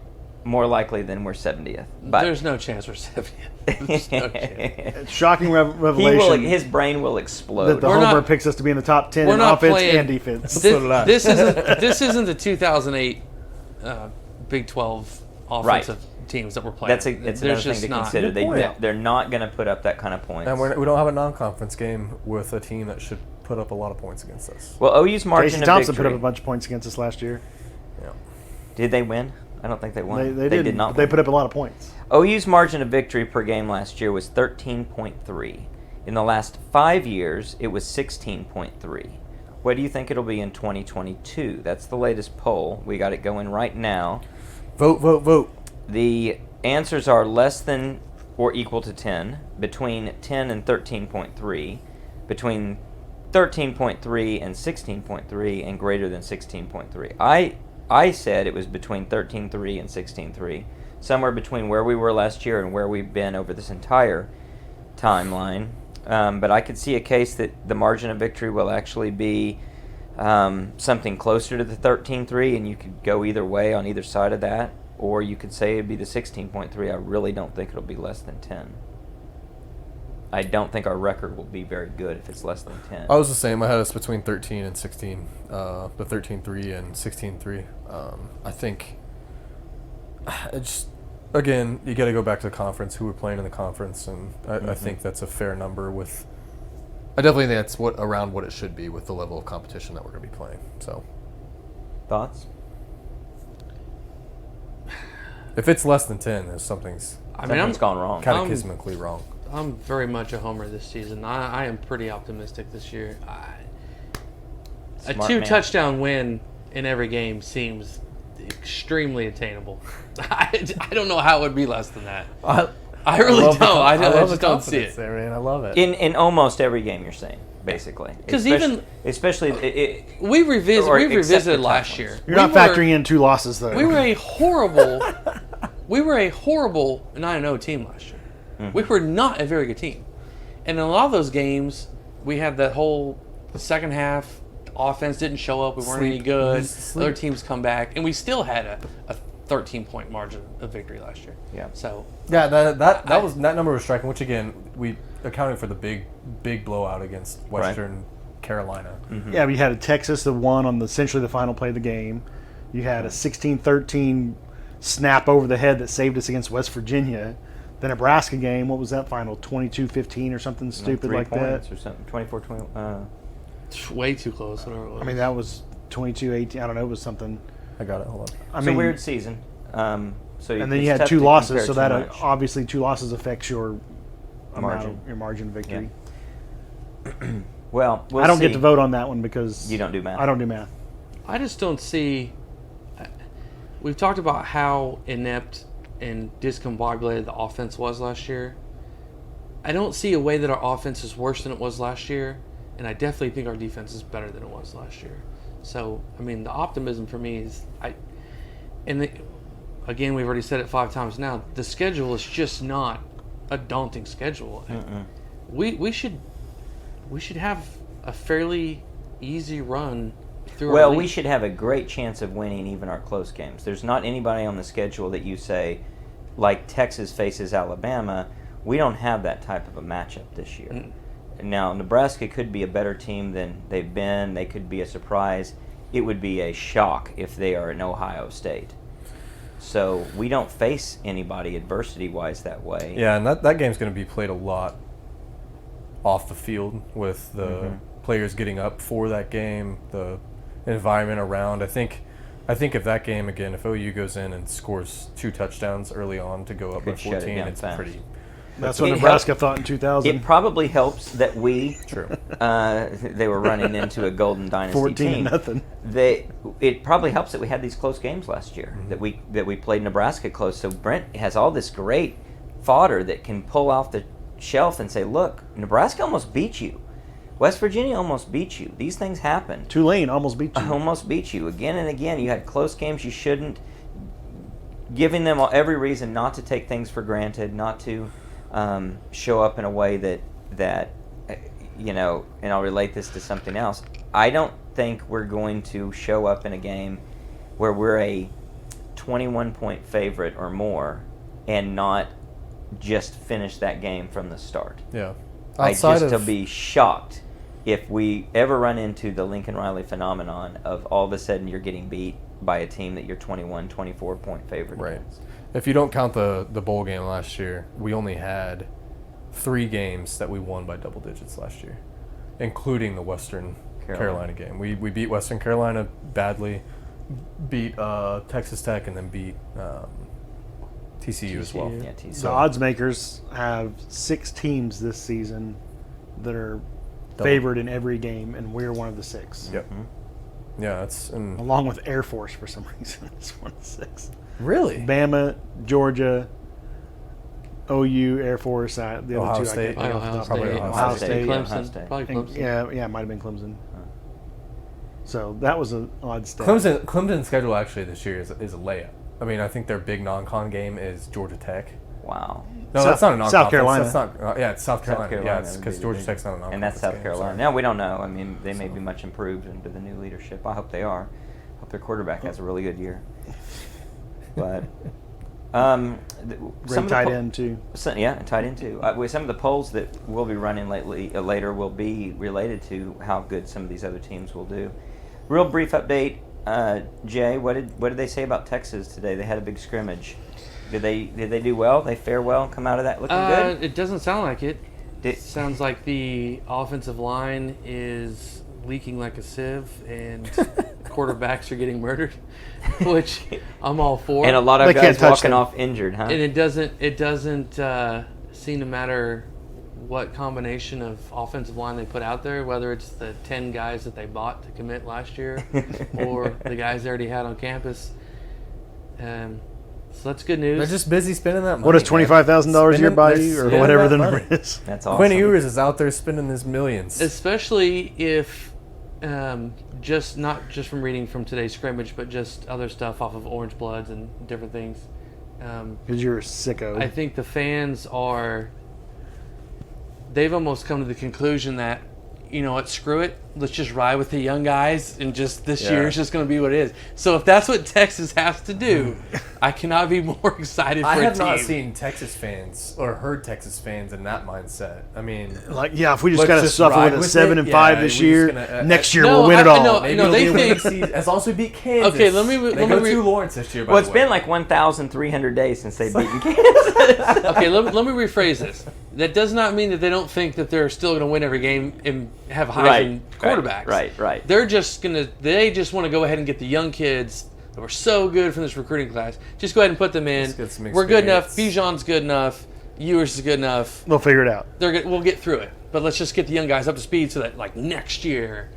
more likely than we're 70th. But There's no chance we're 70th. There's no chance. Shocking revelation his brain will explode. that the We're homer not- picks us to be in the top 10 We're in not offense playing- and defense. So did I. This isn't the 2008 Big 12 offensive teams that we're playing. That's another thing to consider. They're not going to put up that kind of points. And we don't have a non-conference game with a team that should put up a lot of points against us. Well, OU's margin Casey of Thompson victory. put up a bunch of points against us last year. Yeah. Did they win? I don't think they won. They did not. They win. put up a lot of points. OU's margin of victory per game last year was 13.3. In the last 5 years, it was 16.3. What do you think it'll be in 2022? That's the latest poll. We got it going right now. Vote, vote, vote. The answers are less than or equal to 10, between 10 and 13.3, between 13.3 and 16.3, and greater than 16.3. I said it was between 13.3 and 16.3, somewhere between where we were last year and where we've been over this entire timeline. But I could see a case that the margin of victory will actually be something closer to the 13.3, and you could go either way on either side of that. Or you could say it'd be the 16.3. I really don't think it'll be less than 10. I don't think our record will be very good if it's less than 10. I was the same. I had us between 13 and 16, the 13-3 and 16-3. I think it's again, you got to go back to the conference, who we're playing in the conference, and I think that's a fair number. I definitely think that's around what it should be with the level of competition that we're going to be playing. So, Thoughts? if it's less than 10, there's something's Something's gone wrong. cataclysmically wrong. I'm very much a homer this season. I am pretty optimistic this year. A Smart 2-touchdown win in every game seems extremely attainable. I don't know how it would be less than that. I really love the don't. I love just the don't see confidence it. there, man. I love it. In almost every game, you're saying, basically. 'Cause especially We revisited the last tough year. ones. You're not factoring in 2 losses though. We were a horrible 9-0 team last year. Mm-hmm. We were not a very good team. And in a lot of those games, we had that whole second half, the offense didn't show up, we weren't any good, other teams come back, and we still had a 13-point margin of victory last year. Yeah. So Yeah, that number was striking. Which again, we accounting for the big blowout against Western Carolina. Mm-hmm. Yeah, we had a Texas that won on essentially the final play of the game. You had a 16-13 snap over the head that saved us against West Virginia. The Nebraska game, what was that final? 22-15 or something stupid like that? Or something. 24-20. way too close. Whatever it was. I mean, that was 22-18. I don't know. It was something. I got it. Hold on. It's a weird season. And then you had 2 losses, so that obviously 2 losses affects your margin. Your margin of victory. Yeah. Well, I don't get to vote on that one because you don't do math. I don't do math. I just don't see. We've talked about how inept and discombobulated the offense was last year. I don't see a way that our offense is worse than it was last year, and I definitely think our defense is better than it was last year. So, I mean, the optimism for me is again, we've already said it 5 times now. The schedule is just not a daunting schedule. We should have a fairly easy run through our Well, league. we should have a great chance of winning even our close games. There's not anybody on the schedule that you say, like Texas faces Alabama, we don't have that type of a matchup this year. Now, Nebraska could be a better team than they've been. They could be a surprise. It would be a shock if they are in Ohio State. So we don't face anybody adversity-wise that way. Yeah, and that game's going to be played a lot off the field with the players getting up for that game, the environment around. I think if that game again, if OU goes in and scores 2 touchdowns early on to go up by Could shut it 14, down it's fast. pretty. That's what It Nebraska thought in 2000. It probably helps that we True. they were running into a golden dynasty team. 14-0. It probably helps that we had these close games last year. That we played Nebraska close. So Brent has all this great fodder that can pull off the shelf and say, "Look, Nebraska almost beat you. West Virginia almost beat you. These things happen. Tulane almost beat you. Almost beat you again and again. You had close games. You shouldn't." Giving them every reason not to take things for granted, not to show up in a way that and I'll relate this to something else. I don't think we're going to show up in a game where we're a 21-point favorite or more and not just finish that game from the start. Yeah. To be shocked if we ever run into the Lincoln Riley phenomenon of all of a sudden you're getting beat by a team that you're 21, 24-point favorite Right. against. If you don't count the bowl game last year, we only had 3 games that we won by double digits last year, including the Western Carolina game. We beat Western Carolina badly, beat Texas Tech, and then beat TCU as well. Yeah, TCU. The odds makers have 6 teams this season that are favored in every game, and we're one of the 6. Yep. Yeah, that's Along with Air Force for some reason. It's one of the 6. really Bama, Georgia, OU, Air Force, the other Ohio 2 State. I can't Ohio think Probably State, Ohio State. Clemson, Ohio State. probably Clemson. Yeah, it might have been Clemson. So that was an odd stat. Clemson's schedule actually this year is a layup. I mean, I think their big non-con game is Georgia Tech. Wow. No, that's not a non-conference. South Carolina. That's not. Yeah, it's South Carolina. Yeah, it's would because be Georgia the Tech's not a non-conference. And that's South game, Carolina. sorry. Now, we don't know. I mean, they may be much improved under the new leadership. I hope they are. Hope their quarterback has a really good year. But Great tight end, too. and tight end too. With some of the polls that we'll be running later will be related to how good some of these other teams will do. Real brief update, Jay. What did they say about Texas today? They had a big scrimmage. Did they do well? They fare well? Come out of that looking good? It doesn't sound like it. Did- Sounds like the offensive line is leaking like a sieve, and quarterbacks are getting murdered, which I'm all for. And a lot of They guys can't touch walking them. off injured, huh? And it doesn't seem to matter what combination of offensive line they put out there, whether it's the 10 guys that they bought to commit last year or the guys they already had on campus. So that's good news. They're just busy spending that money. What does $25,000 a year buy you, or whatever the number is? That's awesome. Quinn Ewers is out there spending his millions. Especially if, just not just from reading from today's scrimmage, but just other stuff off of Orange Bloods and different things. Because you're a sicko. I think the fans they've almost come to the conclusion that, you know what, screw it. Let's just ride with the young guys, and just this year is just going to be what it is. So if that's what Texas has to do, I cannot be more excited for a team. I have not seen Texas fans or heard Texas fans in that mindset. I mean, if we just got to suffer with a 7-5 this year, next year we'll win it all. No, they think as long as we beat Kansas. Okay, let me go to Lawrence this year. Well, it's been like 1,300 days since they've beaten Kansas. Okay, let me rephrase this. That does not mean that they don't think that they're still going to win every game and have Heisman quarterbacks. Right. They just want to go ahead and get the young kids that were so good from this recruiting class. Just go ahead and put them in. We're good enough. Bijan's good enough. Ewers is good enough. They'll figure it out. We'll get through it. But let's just get the young guys up to speed so that like next year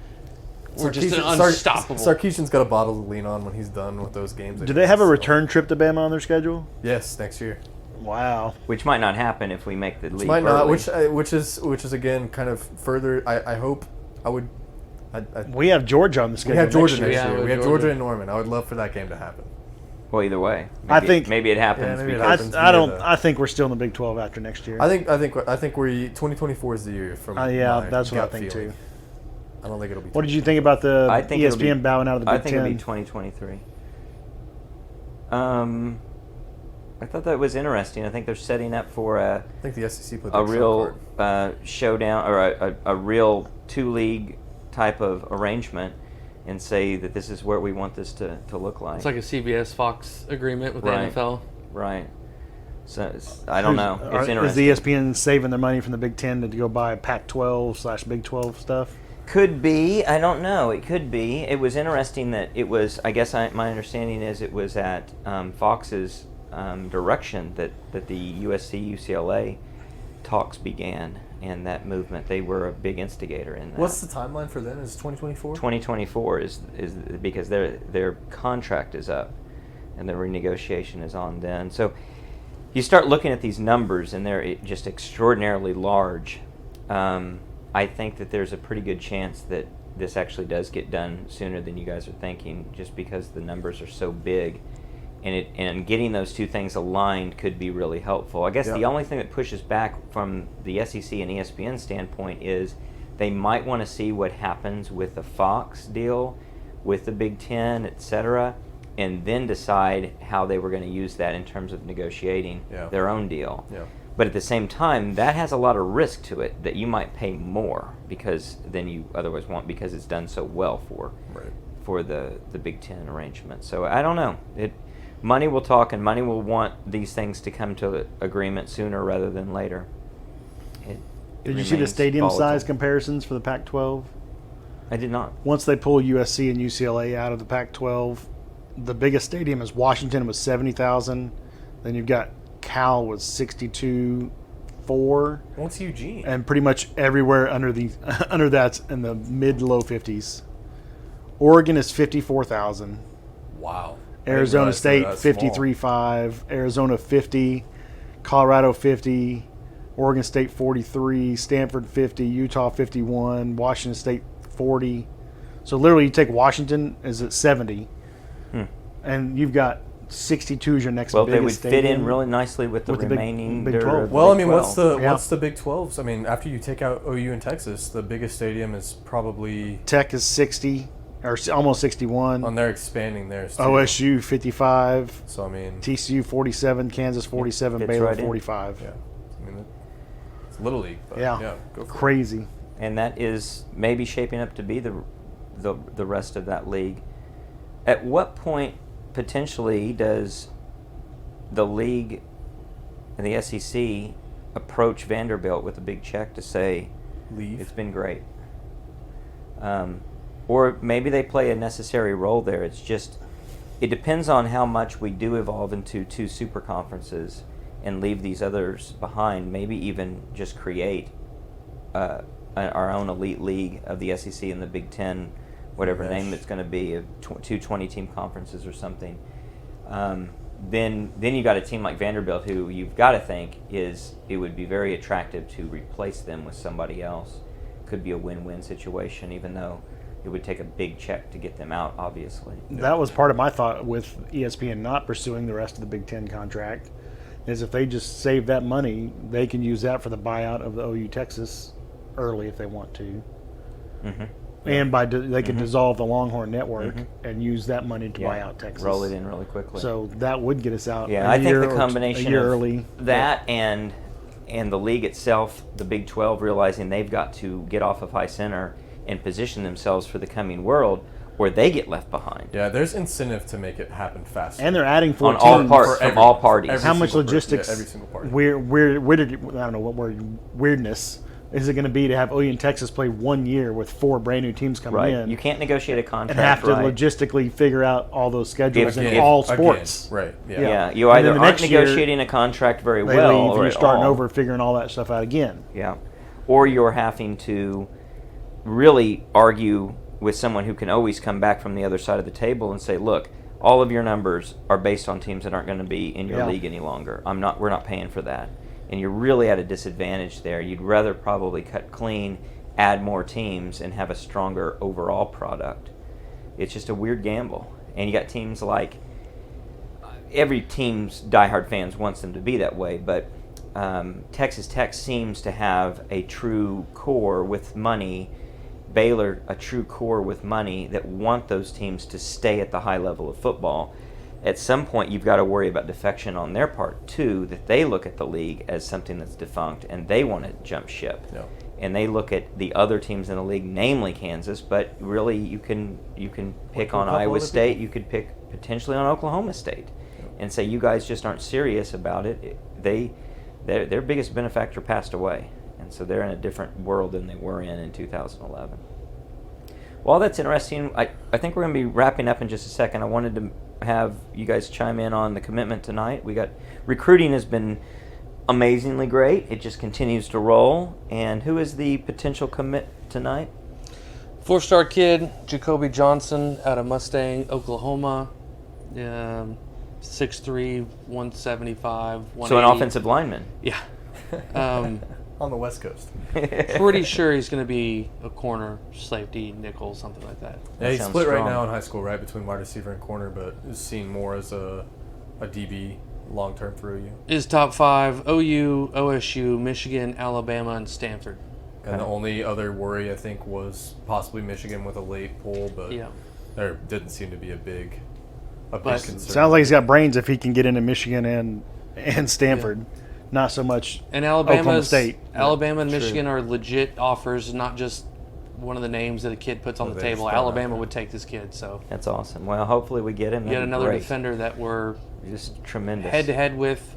we're just unstoppable. Sarkisian's got a bottle to lean on when he's done with those games. Do they have a return trip to Bama on their schedule? Yes, next year. Wow. Which might not happen if we make the league. Might not. Early. Which is again kind of further. I hope. I would. We have Georgia on the schedule. We have Georgia next next year. year. We have Georgia and Norman. I would love for that game to happen. Well, either way, I think maybe it happens. maybe it because happens. I think we're still in the Big 12 after next year. I think 2024 is the year from. That's what I think feeling. too. I don't think it'll be. What did you think about the ESPN bowing out of the Big 10? I think it'll be 2023. I thought that was interesting. I think they're setting up for I think the SEC put a real showdown or a real two-league type of arrangement, and say that this is where we want this to look like. It's like a CBS Fox agreement with the NFL. Right. So I don't know. It's interesting. Is the ESPN saving their money from the Big 10 to go buy Pac-12/Big 12 stuff? Could be. I don't know. It could be. It was interesting that it was. I guess my understanding is it was at Fox's direction that the USC UCLA talks began, and that movement. They were a big instigator in that. What's the timeline for them? Is 2024? 2024 is because their contract is up, and the renegotiation is on then. So you start looking at these numbers, and they're just extraordinarily large. I think that there's a pretty good chance that this actually does get done sooner than you guys are thinking, just because the numbers are so big, and getting those two things aligned could be really helpful. I guess the only thing that pushes back from the SEC and ESPN standpoint is they might want to see what happens with the Fox deal, with the Big Ten, etc., and then decide how they were going to use that in terms of negotiating their own deal. Yeah. But at the same time, that has a lot of risk to it that you might pay more than you otherwise want, because it's done so well for the Big Ten arrangement. So I don't know. Money will talk, and money will want these things to come to agreement sooner rather than later. Did you see the stadium size comparisons for the Pac-12? I did not. Once they pull USC and UCLA out of the Pac-12, the biggest stadium is Washington with 70,000. Then you've got Cal was 62.4. What's Eugene? And pretty much everywhere under that's in the mid to low 50s. Oregon is 54,000. Wow. Arizona State 53.5. Arizona 50. Colorado 50. Oregon State 43. Stanford 50. Utah 51. Washington State 40. So literally, you take Washington is at 70, and you've got 62 is your next biggest they would stadium. Fit in really nicely with the remaining Big 12. Well, I mean, Big what's the Big 12s? I mean, after you take out OU and Texas, the biggest stadium is probably Tech is 60 or almost 61. And they're expanding theirs too. OSU 55. So I mean, TCU 47, Kansas 47, Baylor 45. Yeah, I mean, it's Little League. But go for crazy. It. And that is maybe shaping up to be the rest of that league. At what point potentially does the league and the SEC approach Vanderbilt with a big check to say, leave? It's been great. Or maybe they play a necessary role there. It's just, it depends on how much we do evolve into two super conferences and leave these others behind. Maybe even just create our own elite league of the SEC and the Big Ten, whatever name it's going to be, of two 20-team conferences or something. Then you got a team like Vanderbilt, who you've got to think it would be very attractive to replace them with somebody else. Could be a win-win situation, even though it would take a big check to get them out, obviously. That was part of my thought with ESPN not pursuing the rest of the Big Ten contract, is if they just save that money, they can use that for the buyout of the OU Texas early if they want to. Mm-hmm. And they can dissolve the Longhorn Network and use that money to buy out Texas. Roll it in really quickly. So that would get us out I think the combination a year of early. That and the league itself, the Big 12, realizing they've got to get off of high center and position themselves for the coming world, or they get left behind. Yeah, there's incentive to make it happen faster. And they're adding 14 on all parts, from all parties. How much logistics? Every single party. Where did I don't know what word weirdness is it going to be to have OU and Texas play 1 year with 4 brand new teams coming in? You can't negotiate a contract and have to logistically figure out all those schedules in all sports. Right. Yeah. You either aren't negotiating a contract very well, or you're starting over, figuring all that stuff out again. Yeah, or you're having to really argue with someone who can always come back from the other side of the table and say, look, all of your numbers are based on teams that aren't going to be in your league any longer. We're not paying for that. And you're really at a disadvantage there. You'd rather probably cut clean, add more teams, and have a stronger overall product. It's just a weird gamble. And you got teams like, every team's diehard fans wants them to be that way, but Texas Tech seems to have a true core with money, Baylor a true core with money that want those teams to stay at the high level of football. At some point, you've got to worry about defection on their part, too, that they look at the league as something that's defunct, and they want to jump ship. Yeah. And they look at the other teams in the league, namely Kansas, but really you can pick on Iowa State, you could pick potentially on Oklahoma State, and say you guys just aren't serious about it. Their biggest benefactor passed away, and so they're in a different world than they were in 2011. Well, that's interesting. I think we're going to be wrapping up in just a second. I wanted to have you guys chime in on the commitment tonight. Recruiting has been amazingly great. It just continues to roll. And who is the potential commit tonight? 4-star kid, Jacoby Johnson out of Mustang, Oklahoma. 6'3", 175, 180. So an offensive lineman. Yeah. On the West Coast. Pretty sure he's going to be a corner, safety, nickel, something like that. Yeah, he's sounds split strong. right now in high school, right, between wide receiver and corner, but is seen more as a DB long-term for OU. His top 5, OU, OSU, Michigan, Alabama, and Stanford. And the only other worry, I think, was possibly Michigan with a late pull, but there didn't seem to be a big concern. Sounds like he's got brains if he can get into Michigan and Stanford. Yeah. Not so much and Oklahoma State. Alabama and Michigan are legit offers, not just one of the names that a kid puts on the table. Alabama would take this kid. So that's awesome. Well, hopefully we get him. Yet another defender that we're just tremendous head-to-head with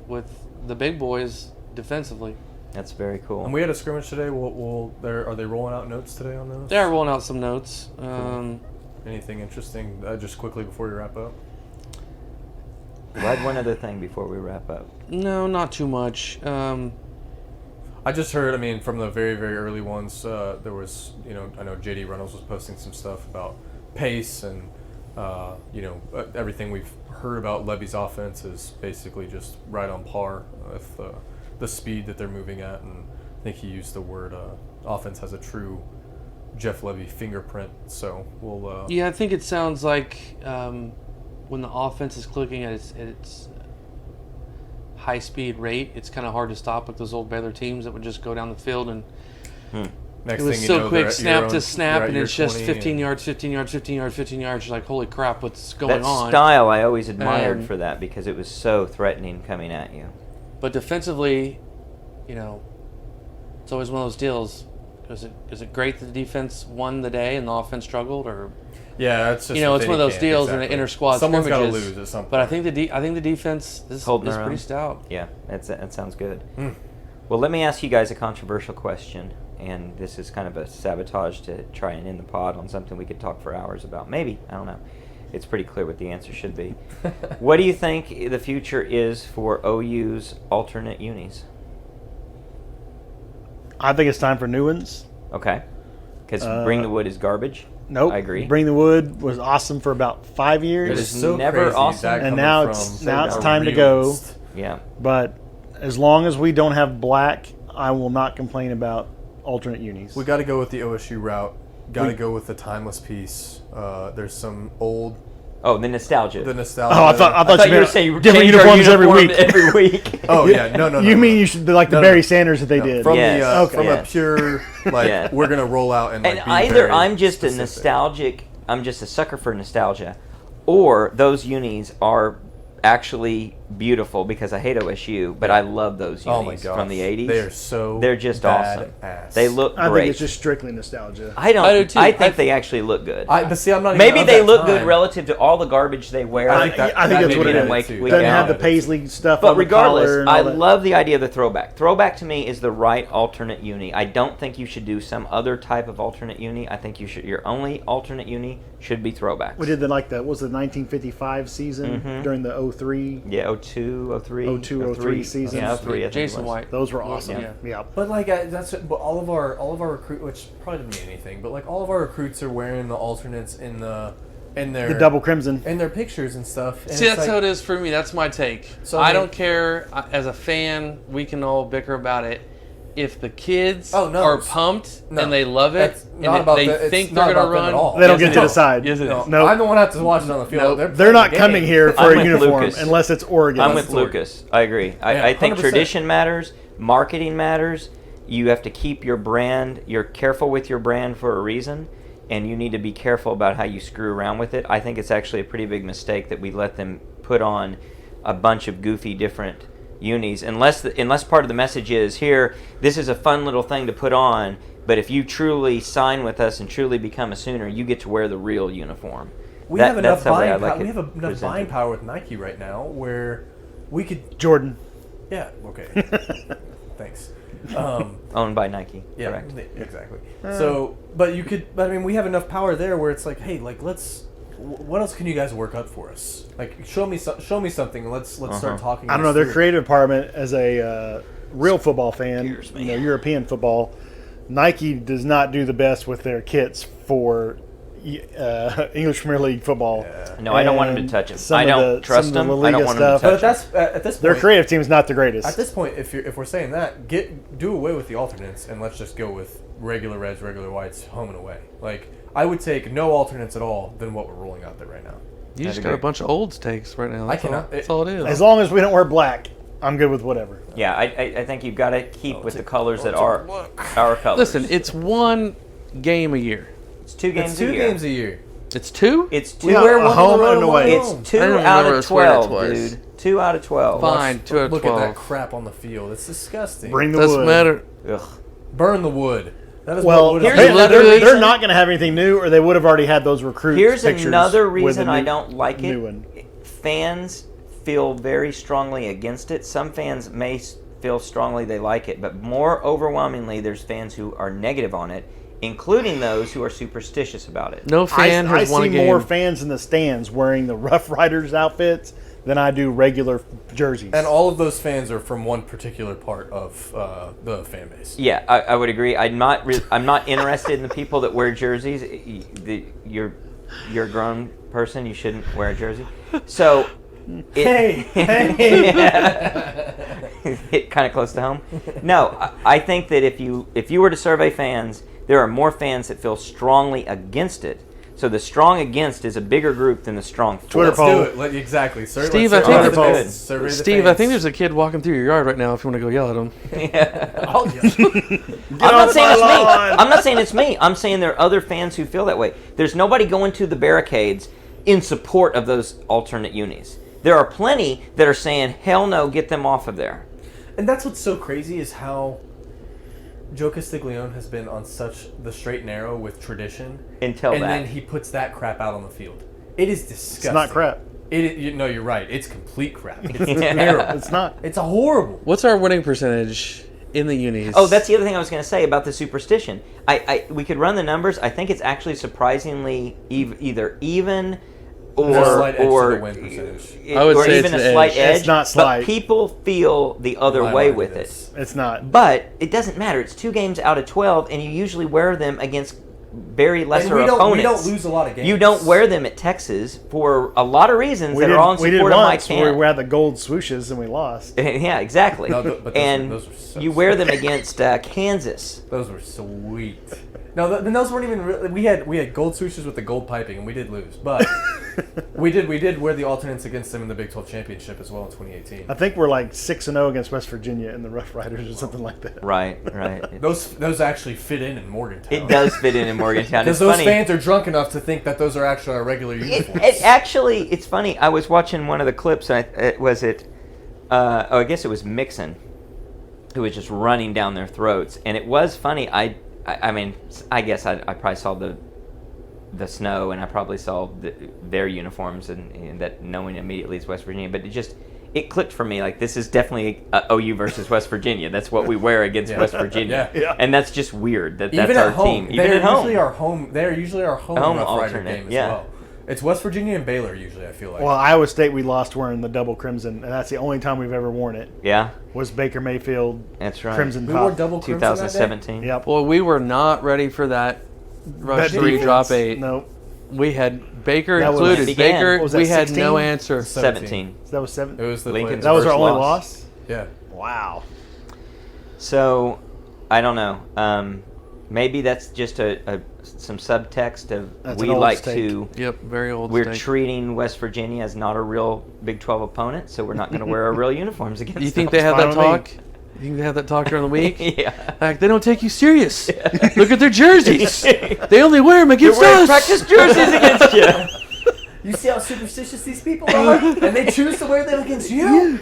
the big boys defensively. That's very cool. And we had a scrimmage today. Are they rolling out notes today on those? They are rolling out some notes. Cool. Anything interesting, just quickly before you wrap up? I had one other thing before we wrap up. No, not too much. I just heard, from the very, very early ones, there was, I know J.D. Reynolds was posting some stuff about pace and, everything we've heard about Levy's offense is basically just right on par with the speed that they're moving at. And I think he used the word offense has a true Jeff Levy fingerprint. So we'll... Yeah, I think it sounds like... when the offense is clicking at its high-speed rate, it's kind of hard to stop with those old Baylor teams that would just go down the field and Next it was thing so you know, quick, snap to snap, and it's just 15 15 yards, 15 yards, 15 yards, 15 yards. You're like, holy crap, what's going on? That style I always admired for that because it was so threatening coming at you. But defensively, it's always one of those deals. Is it great that the defense won the day and the offense struggled, or... Yeah, it's just it's one of those deals in the inter-squad scrimmages. Someone's got to lose at some point. But I think the defense is pretty stout. Yeah, that sounds good. Well, let me ask you guys a controversial question, and this is kind of a sabotage to try and end the pod on something we could talk for hours about. Maybe, I don't know. it's pretty clear what the answer should be. What do you think the future is for OU's alternate unis? I think it's time for new ones. Okay. Because Bring the Wood is garbage. Nope. I agree. Bring the Wood was awesome for about 5 years. It is never crazy, awesome. that And coming now from it's a time to go. realist. Yeah. But as long as we don't have black, I will not complain about alternate unis. We got to go with the OSU route. Got to go with the timeless piece. There's some old, Oh, the nostalgia. the nostalgia. Oh, I thought you were saying different change our uniforms every uniform week. Every week. Oh yeah, no. You mean you should be like the No, Barry no. Sanders that they No, did? from Yes. the Okay. from Yes. a pure like Yeah. we're gonna roll out and like And be either very I'm just a specific. nostalgic, I'm just a sucker for nostalgia, or those unis are actually beautiful because I hate OSU, but I love those Oh my unis gosh, from the 80s. They are so They're just awesome. badass. They look I great. think it's just strictly nostalgia. I don't. I do too. I think I- they actually look good. But see, I'm not. Maybe even of they that look good time. relative to all the garbage they wear. I think that- I think that that's may what be it is. it, Too. too. Doesn't Yeah. have the paisley stuff But on the collar regardless, and I all that. love the idea of the throwback. Throwback to me is the right alternate uni. I don't think you should do some other type of alternate uni. I think you should. Your only alternate uni should be throwbacks. We did the 1955 season Mhm. during the 03. Yeah, 02, 03. 02, 03 seasons. Yeah, 03. I think Jason it was. White. Those were awesome. Yeah. Yeah. But like but all of our recruit, which probably doesn't mean anything, but like all of our recruits are wearing the alternates in their The double crimson. in their pictures and stuff. And See, it's that's like, how it is for me. That's my take. So, I I mean- don't care. As a fan, we can all bicker about it. If the kids Oh, no. are pumped No. and they love it, That's and not about they the- it's think not they're going about to them run, at all. They don't yes, get it to is. decide. Yes, it is. No, No. I'm the one who has to watch it on the field. No. They're They're not playing the coming game. here for I'm a with uniform Lucas. unless it's Oregon. I'm with That's Lucas. I agree. Yeah, I think 100%. tradition matters. Marketing matters. You have to keep your brand. You're careful with your brand for a reason, and you need to be careful about how you screw around with it. I think it's actually a pretty big mistake that we let them put on a bunch of goofy different unis, unless part of the message is here. This is a fun little thing to put on, but if you truly sign with us and truly become a Sooner, you get to wear the real uniform. We have enough that's the way I buying like power. it We have enough presented. buying power with Nike right now, where we could. Jordan. Yeah. Okay. Thanks. Owned by Nike. Yeah, Correct. exactly. So, but you could, but I mean, we have enough power there where it's like, hey, like what else can you guys work up for us? Like, show me something. And let's start talking. I don't know. this Their through. creative department, as a real football fan, Scares me. European football, Nike does not do the best with their kits for English Premier League football. No, I don't want them to touch them. I don't trust them. I don't want them to stuff. touch But that's at this point. Their creative team is not the greatest. At this point, if we're saying that, do away with the alternates and let's just go with regular reds, regular whites, home and away. Like, I would take no alternates at all than what we're rolling out there right now. You just I'd got a agree. bunch of old takes right now. I That's all- cannot- That's all it is. As long as we don't wear black, I'm good with whatever. Yeah, I think you've got to keep with the colors that take are our colors. Listen, it's one game a year. it's 2 games It's 2 a year. games a year. It's two? It's two. We wear one home and away. It's 2 I don't out remember of us wearing it 12, twice. dude. 2 out of 12. Fine, 2 out of Look 12. at that crap on the field. It's disgusting. Bring the Doesn't wood. matter. Ugh. Burn the wood. That is Well, what wood here's is. another they're reason- not going to have anything new, or they would have already had those recruits. Here's pictures another with reason the I new- don't like new it. one. Fans feel very strongly against it. Some fans may feel strongly they like it, but more overwhelmingly, there's fans who are negative on it, including those who are superstitious about it. No fan I has won a see game. more fans in the stands wearing the Rough Riders outfits than I do regular jerseys. And all of those fans are from one particular part of the fan base. Yeah, I would agree. I'm not interested in the people that wear jerseys. You're a grown person. You shouldn't wear a jersey. So, hit kind of close to home. No, I think that if you were to survey fans, there are more fans that feel strongly against it. So the strong against is a bigger group than the strong for. Twitter Let's poll. do it. Exactly. Steve, let's I think survey the the fans. fans. Survey the Steve, I fans. think there's a kid walking through your yard right now if you want to go yell at him. Oh, yeah. I'm not saying it's me. lawn. I'm not saying it's me. I'm saying there are other fans who feel that way. There's nobody going to the barricades in support of those alternate unis. There are plenty that are saying, hell no, get them off of there. And that's what's so crazy is how Joe Castiglione has been on such the straight and narrow with tradition. Until and that. then he puts that crap out on the field. It is disgusting. It's not crap. No, you're right. It's complete crap. It's Yeah. terrible. It's not. It's a horrible. What's our winning percentage in the unis? Oh, that's the other thing I was going to say about the superstition. We could run the numbers. I think it's actually surprisingly either even or There's a slight edge to or the win percentage. I would or say even it's a an slight edge. edge. It's not slight. But people feel the other My way mind with it it. is. It's not. But it doesn't matter. It's 2 games out of 12, and you usually wear them against very lesser opponents. We don't lose a lot of games. You don't wear them at Texas for a lot of reasons We that did, are all in we did support of once Mike where Kent. we had the gold swooshes and we lost. Yeah, exactly. No, but and those were so you wear them against Kansas. Those were sweet. No, those weren't even. We had gold swooshes with the gold piping, and we did lose. But we did wear the alternates against them in the Big 12 championship as well in 2018. I think we're like 6-0 against West Virginia in the Rough Riders or something like that. Right. Those actually fit in Morgantown. It does fit in Morgantown. Because It's those funny. fans are drunk enough to think that those are actually our regular uniforms. It actually, it's funny. I was watching one of the clips. I guess it was Mixon, who was just running down their throats, and it was funny. I mean, I guess I probably saw the snow, and I probably saw their uniforms, and that knowing immediately it's West Virginia. But it clicked for me. Like, this is definitely OU versus West Virginia. That's what we wear against West Virginia, Yeah. and that's just weird. That's Even our at home, team. Even at home. They're usually our home Home Rough Rider alternate, game as yeah. well. It's West Virginia and Baylor usually. I feel like. Well, Iowa State we lost wearing the double crimson, and that's the only time we've ever worn it. Yeah, Was Baker Mayfield that's right. crimson we top. wore double crimson that day? 2017. Yep. Well, we were not ready for that rush That 3, defense, drop 8. No, We had Baker That was- included. Began. Baker, What was that, we had 16? no answer. 17. that was 7. It was the Lincoln's That was our first only loss. loss. Yeah. Wow. So, I don't know. Maybe that's just some subtext of That's we an old like steak. to. Yep, very old We're steak. treating West Virginia as not a real Big 12 opponent, so we're not going to wear our real uniforms against You think them. they have fine that with me. talk? You think they have that talk during the week? Yeah. Like, they don't take you serious. Look at their jerseys. They only wear them They're against wearing us. practice jerseys against you. You see how superstitious these people are, and they choose to wear them against you.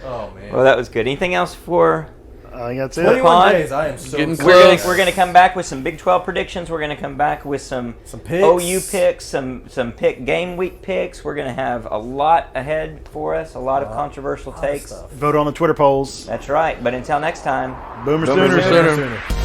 Oh man. Well, that was good. Anything else for? I think that's it. 21 Pod. days. I am so Getting excited. We're gonna come back with some Big 12 predictions. We're gonna come back with some picks. OU picks, some pick game week picks. We're gonna have a lot ahead for us. A lot of controversial takes. stuff. Vote on the Twitter polls. That's right. But until next time. Boomer Boomer Sooners. Sooner. Sooner.